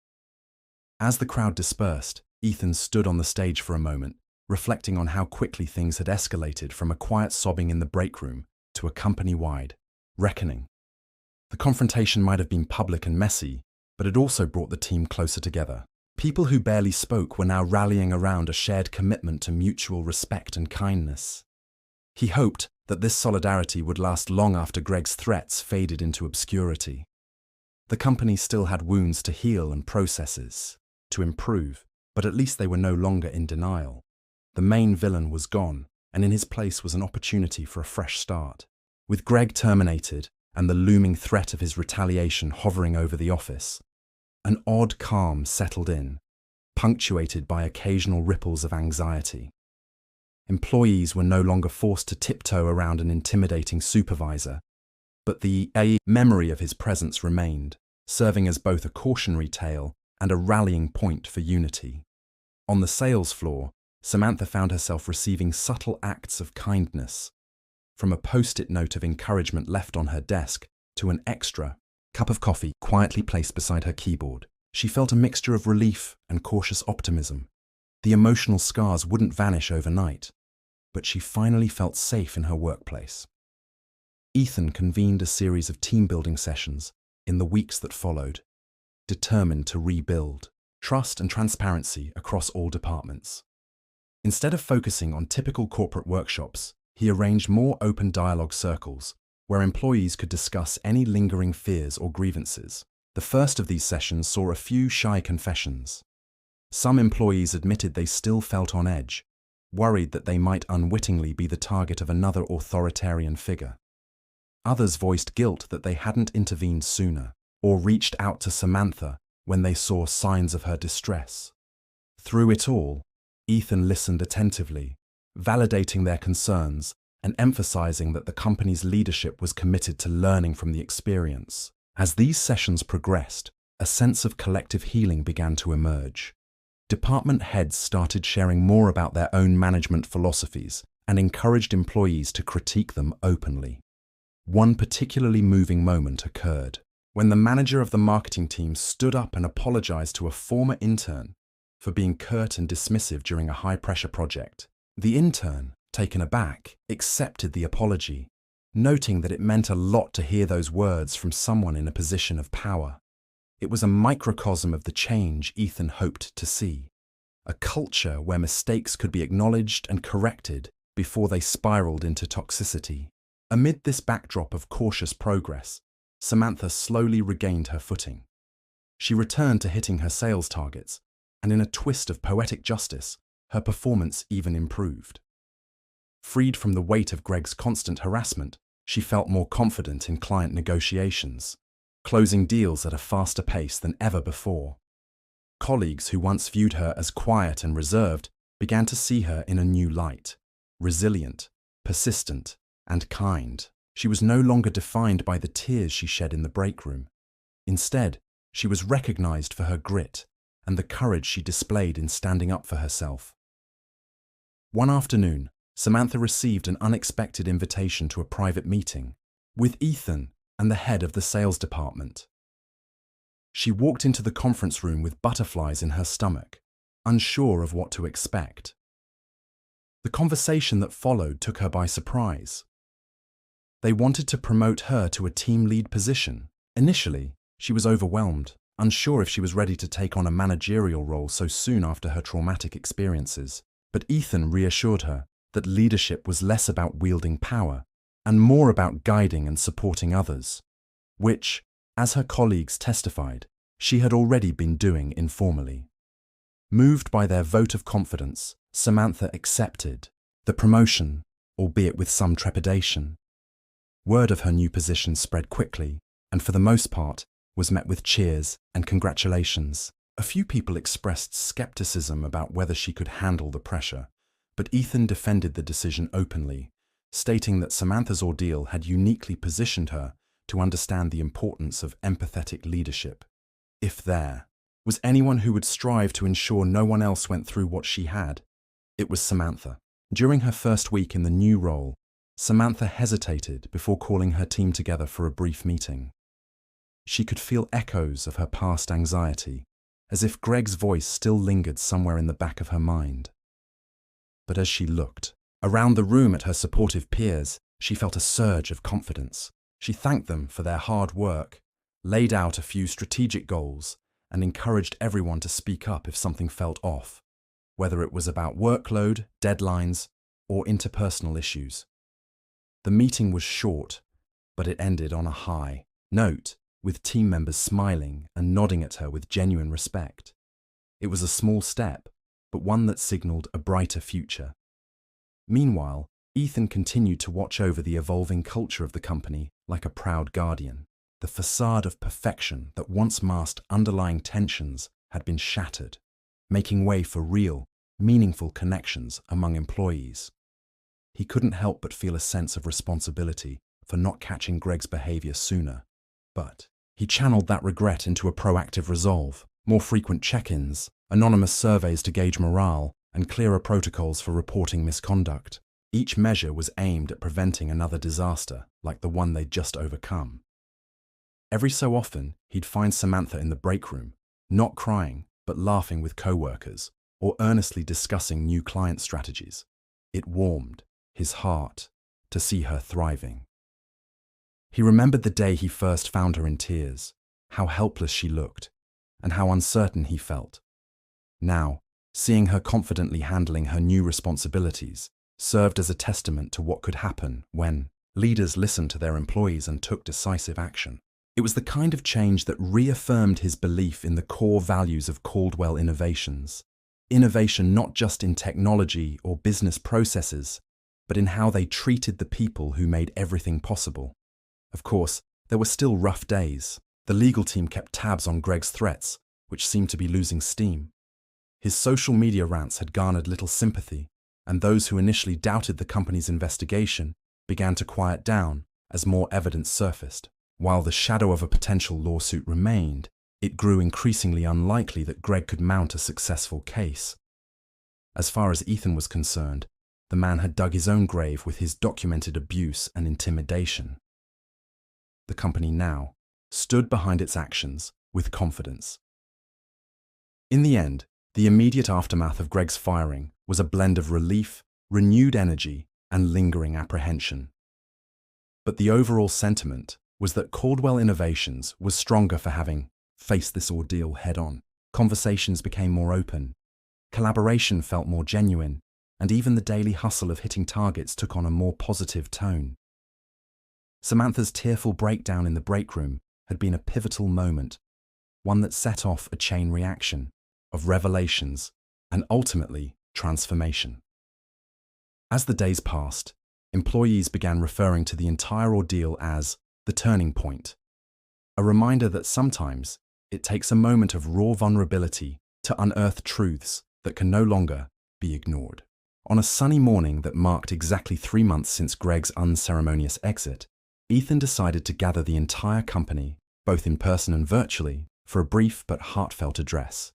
As the crowd dispersed, Ethan stood on the stage for a moment, reflecting on how quickly things had escalated from a quiet sobbing in the break room to a company-wide reckoning. The confrontation might have been public and messy, but it also brought the team closer together. People who barely spoke were now rallying around a shared commitment to mutual respect and kindness. He hoped that this solidarity would last long after Greg's threats faded into obscurity. The company still had wounds to heal and processes to improve, but at least they were no longer in denial. The main villain was gone, and in his place was an opportunity for a fresh start. With Greg terminated and the looming threat of his retaliation hovering over the office, an odd calm settled in, punctuated by occasional ripples of anxiety. Employees were no longer forced to tiptoe around an intimidating supervisor, but the memory of his presence remained, serving as both a cautionary tale and a rallying point for unity. On the sales floor, Samantha found herself receiving subtle acts of kindness, from a post-it note of encouragement left on her desk to an extra cup of coffee quietly placed beside her keyboard. She felt a mixture of relief and cautious optimism. The emotional scars wouldn't vanish overnight, but she finally felt safe in her workplace. Ethan convened a series of team-building sessions in the weeks that followed, determined to rebuild trust and transparency across all departments. Instead of focusing on typical corporate workshops, he arranged more open dialogue circles where employees could discuss any lingering fears or grievances. The first of these sessions saw a few shy confessions. Some employees admitted they still felt on edge, worried that they might unwittingly be the target of another authoritarian figure. Others voiced guilt that they hadn't intervened sooner, or reached out to Samantha when they saw signs of her distress. Through it all, Ethan listened attentively, validating their concerns and emphasizing that the company's leadership was committed to learning from the experience. As these sessions progressed, a sense of collective healing began to emerge. Department heads started sharing more about their own management philosophies and encouraged employees to critique them openly. One particularly moving moment occurred when the manager of the marketing team stood up and apologized to a former intern for being curt and dismissive during a high-pressure project. The intern, taken aback, accepted the apology, noting that it meant a lot to hear those words from someone in a position of power. It was a microcosm of the change Ethan hoped to see, a culture where mistakes could be acknowledged and corrected before they spiraled into toxicity. Amid this backdrop of cautious progress, Samantha slowly regained her footing. She returned to hitting her sales targets, and in a twist of poetic justice, her performance even improved. Freed from the weight of Greg's constant harassment, she felt more confident in client negotiations, closing deals at a faster pace than ever before. Colleagues who once viewed her as quiet and reserved began to see her in a new light, resilient, persistent, and kind. She was no longer defined by the tears she shed in the break room. Instead, she was recognized for her grit and the courage she displayed in standing up for herself. One afternoon, Samantha received an unexpected invitation to a private meeting with Ethan and the head of the sales department. She walked into the conference room with butterflies in her stomach, unsure of what to expect. The conversation that followed took her by surprise. They wanted to promote her to a team lead position. Initially, she was overwhelmed, unsure if she was ready to take on a managerial role so soon after her traumatic experiences. But Ethan reassured her that leadership was less about wielding power and more about guiding and supporting others, which, as her colleagues testified, she had already been doing informally. Moved by their vote of confidence, Samantha accepted the promotion, albeit with some trepidation. Word of her new position spread quickly, and for the most part, was met with cheers and congratulations. A few people expressed skepticism about whether she could handle the pressure, but Ethan defended the decision openly, stating that Samantha's ordeal had uniquely positioned her to understand the importance of empathetic leadership. If there was anyone who would strive to ensure no one else went through what she had, it was Samantha. During her first week in the new role, Samantha hesitated before calling her team together for a brief meeting. She could feel echoes of her past anxiety, as if Greg's voice still lingered somewhere in the back of her mind. But as she looked around the room at her supportive peers, she felt a surge of confidence. She thanked them for their hard work, laid out a few strategic goals, and encouraged everyone to speak up if something felt off, whether it was about workload, deadlines, or interpersonal issues. The meeting was short, but it ended on a high note, with team members smiling and nodding at her with genuine respect. It was a small step, but one that signaled a brighter future. Meanwhile, Ethan continued to watch over the evolving culture of the company like a proud guardian. The facade of perfection that once masked underlying tensions had been shattered, making way for real, meaningful connections among employees. He couldn't help but feel a sense of responsibility for not catching Greg's behavior sooner. But he channeled that regret into a proactive resolve, more frequent check-ins, anonymous surveys to gauge morale, and clearer protocols for reporting misconduct. Each measure was aimed at preventing another disaster like the one they'd just overcome. Every so often, he'd find Samantha in the break room, not crying, but laughing with co-workers, or earnestly discussing new client strategies. It warmed his heart to see her thriving. He remembered the day he first found her in tears, how helpless she looked, and how uncertain he felt. Now, seeing her confidently handling her new responsibilities served as a testament to what could happen when leaders listened to their employees and took decisive action. It was the kind of change that reaffirmed his belief in the core values of Caldwell Innovations. Innovation not just in technology or business processes, but in how they treated the people who made everything possible. Of course, there were still rough days. The legal team kept tabs on Greg's threats, which seemed to be losing steam. His social media rants had garnered little sympathy, and those who initially doubted the company's investigation began to quiet down as more evidence surfaced. While the shadow of a potential lawsuit remained, it grew increasingly unlikely that Greg could mount a successful case. As far as Ethan was concerned, the man had dug his own grave with his documented abuse and intimidation. The company now stood behind its actions with confidence. In the end, the immediate aftermath of Greg's firing was a blend of relief, renewed energy, and lingering apprehension. But the overall sentiment was that Caldwell Innovations was stronger for having faced this ordeal head-on. Conversations became more open, collaboration felt more genuine, and even the daily hustle of hitting targets took on a more positive tone. Samantha's tearful breakdown in the break room had been a pivotal moment, one that set off a chain reaction of revelations and ultimately transformation. As the days passed, employees began referring to the entire ordeal as the turning point, a reminder that sometimes it takes a moment of raw vulnerability to unearth truths that can no longer be ignored. On a sunny morning that marked exactly 3 months since Greg's unceremonious exit, Ethan decided to gather the entire company, both in person and virtually, for a brief but heartfelt address.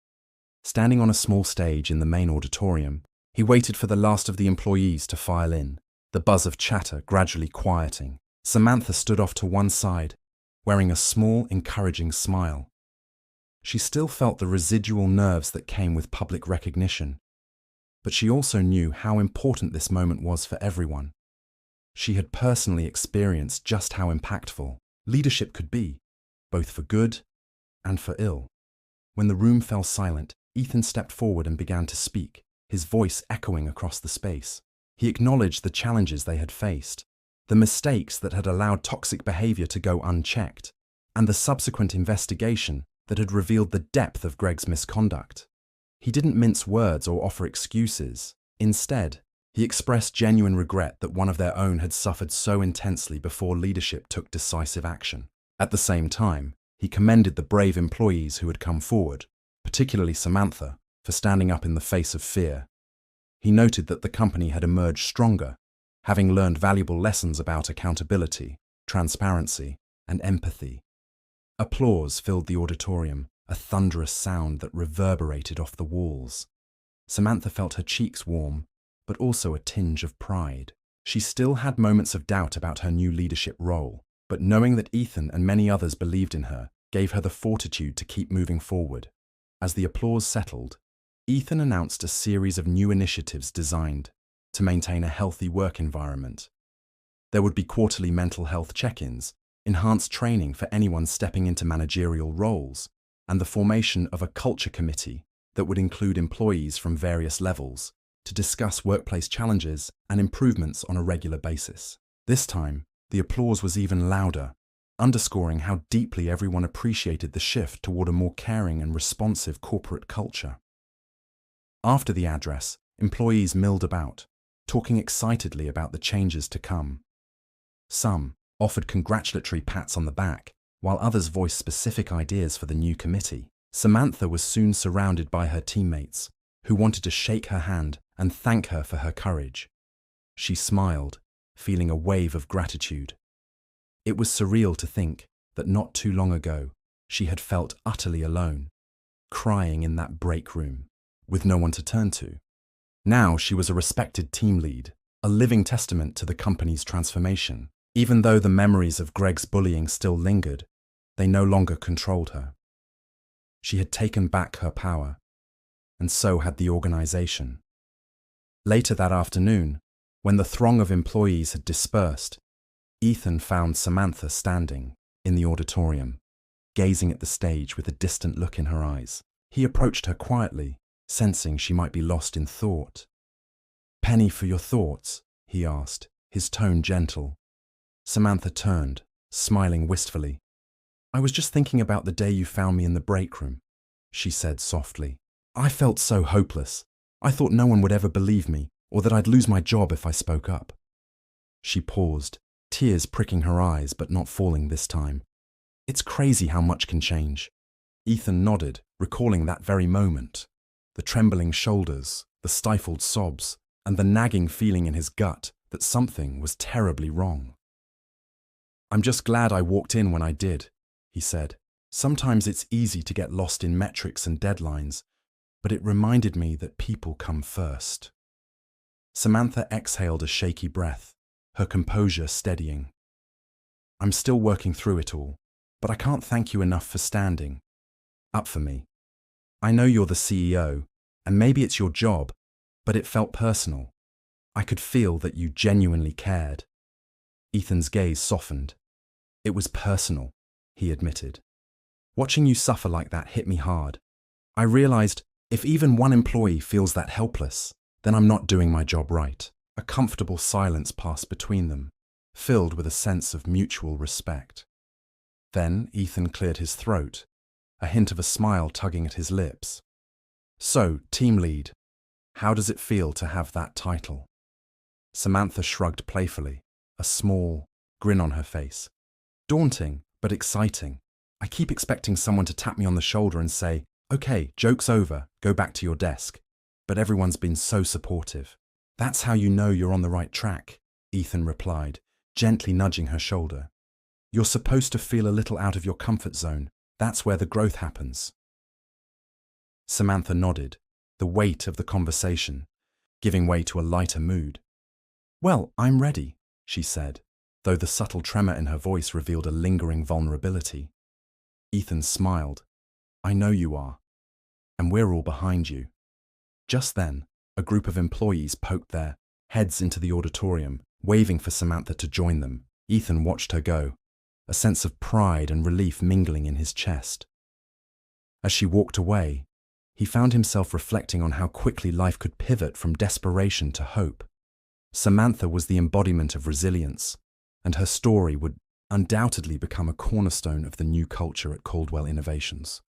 Standing on a small stage in the main auditorium, he waited for the last of the employees to file in, the buzz of chatter gradually quieting. Samantha stood off to one side, wearing a small, encouraging smile. She still felt the residual nerves that came with public recognition, but she also knew how important this moment was for everyone. She had personally experienced just how impactful leadership could be, both for good and for ill. When the room fell silent, Ethan stepped forward and began to speak, his voice echoing across the space. He acknowledged the challenges they had faced, the mistakes that had allowed toxic behavior to go unchecked, and the subsequent investigation that had revealed the depth of Greg's misconduct. He didn't mince words or offer excuses. Instead, he expressed genuine regret that one of their own had suffered so intensely before leadership took decisive action. At the same time, he commended the brave employees who had come forward, particularly Samantha, for standing up in the face of fear. He noted that the company had emerged stronger, having learned valuable lessons about accountability, transparency, and empathy. Applause filled the auditorium, a thunderous sound that reverberated off the walls. Samantha felt her cheeks warm, but also a tinge of pride. She still had moments of doubt about her new leadership role, but knowing that Ethan and many others believed in her gave her the fortitude to keep moving forward. As the applause settled, Ethan announced a series of new initiatives designed to maintain a healthy work environment. There would be quarterly mental health check-ins, enhanced training for anyone stepping into managerial roles, and the formation of a culture committee that would include employees from various levels to discuss workplace challenges and improvements on a regular basis. This time, the applause was even louder, underscoring how deeply everyone appreciated the shift toward a more caring and responsive corporate culture. After the address, employees milled about, talking excitedly about the changes to come. Some offered congratulatory pats on the back, while others voiced specific ideas for the new committee. Samantha was soon surrounded by her teammates, who wanted to shake her hand and thank her for her courage. She smiled, feeling a wave of gratitude. It was surreal to think that not too long ago, she had felt utterly alone, crying in that break room, with no one to turn to. Now she was a respected team lead, a living testament to the company's transformation. Even though the memories of Greg's bullying still lingered, they no longer controlled her. She had taken back her power, and so had the organization. Later that afternoon, when the throng of employees had dispersed, Ethan found Samantha standing in the auditorium, gazing at the stage with a distant look in her eyes. He approached her quietly, sensing she might be lost in thought. "Penny for your thoughts?" he asked, his tone gentle. Samantha turned, smiling wistfully. "I was just thinking about the day you found me in the break room," she said softly. "I felt so hopeless. I thought no one would ever believe me, or that I'd lose my job if I spoke up." She paused, tears pricking her eyes but not falling this time. "It's crazy how much can change." Ethan nodded, recalling that very moment. The trembling shoulders, the stifled sobs, and the nagging feeling in his gut that something was terribly wrong. "I'm just glad I walked in when I did," he said. "Sometimes it's easy to get lost in metrics and deadlines, but it reminded me that people come first." Samantha exhaled a shaky breath, her composure steadying. "I'm still working through it all, but I can't thank you enough for standing up for me. I know you're the CEO, and maybe it's your job, but it felt personal. I could feel that you genuinely cared." Ethan's gaze softened. "It was personal," he admitted. "Watching you suffer like that hit me hard. I realized if even one employee feels that helpless, then I'm not doing my job right." A comfortable silence passed between them, filled with a sense of mutual respect. Then Ethan cleared his throat, a hint of a smile tugging at his lips. "So, team lead, how does it feel to have that title?" Samantha shrugged playfully, a small grin on her face. "Daunting, but exciting. I keep expecting someone to tap me on the shoulder and say, 'Okay, joke's over, go back to your desk.' But everyone's been so supportive." "That's how you know you're on the right track," Ethan replied, gently nudging her shoulder. "You're supposed to feel a little out of your comfort zone. That's where the growth happens." Samantha nodded, the weight of the conversation giving way to a lighter mood. "Well, I'm ready," she said, though the subtle tremor in her voice revealed a lingering vulnerability. Ethan smiled. "I know you are, and we're all behind you." Just then, a group of employees poked their heads into the auditorium, waving for Samantha to join them. Ethan watched her go, a sense of pride and relief mingling in his chest. As she walked away, he found himself reflecting on how quickly life could pivot from desperation to hope. Samantha was the embodiment of resilience, and her story would undoubtedly become a cornerstone of the new culture at Caldwell Innovations,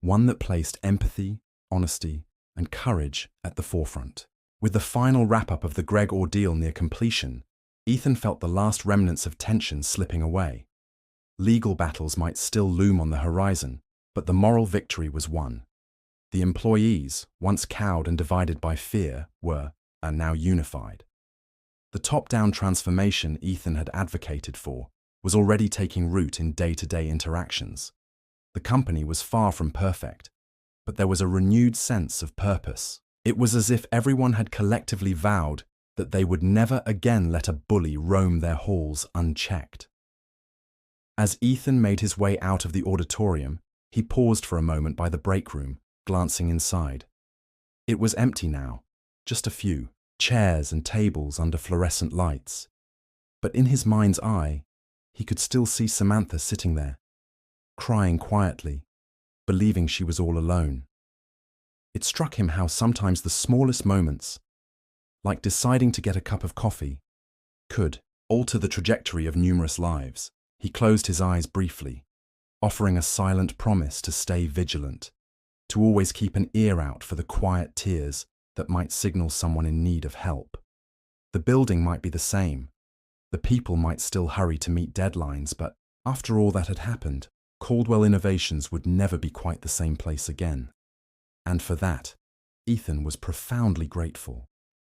one that placed empathy, honesty, and courage at the forefront. With the final wrap-up of the Greg ordeal near completion, Ethan felt the last remnants of tension slipping away. Legal battles might still loom on the horizon, but the moral victory was won. The employees, once cowed and divided by fear, are now unified. The top-down transformation Ethan had advocated for was already taking root in day-to-day interactions. The company was far from perfect, but there was a renewed sense of purpose. It was as if everyone had collectively vowed that they would never again let a bully roam their halls unchecked. As Ethan made his way out of the auditorium, he paused for a moment by the break room, glancing inside. It was empty now, just a few chairs and tables under fluorescent lights. But in his mind's eye, he could still see Samantha sitting there, crying quietly, believing she was all alone. It struck him how sometimes the smallest moments, like deciding to get a cup of coffee, could alter the trajectory of numerous lives. He closed his eyes briefly, offering a silent promise to stay vigilant, to always keep an ear out for the quiet tears that might signal someone in need of help. The building might be the same. The people might still hurry to meet deadlines, but after all that had happened, Caldwell Innovations would never be quite the same place again. And for that, Ethan was profoundly grateful.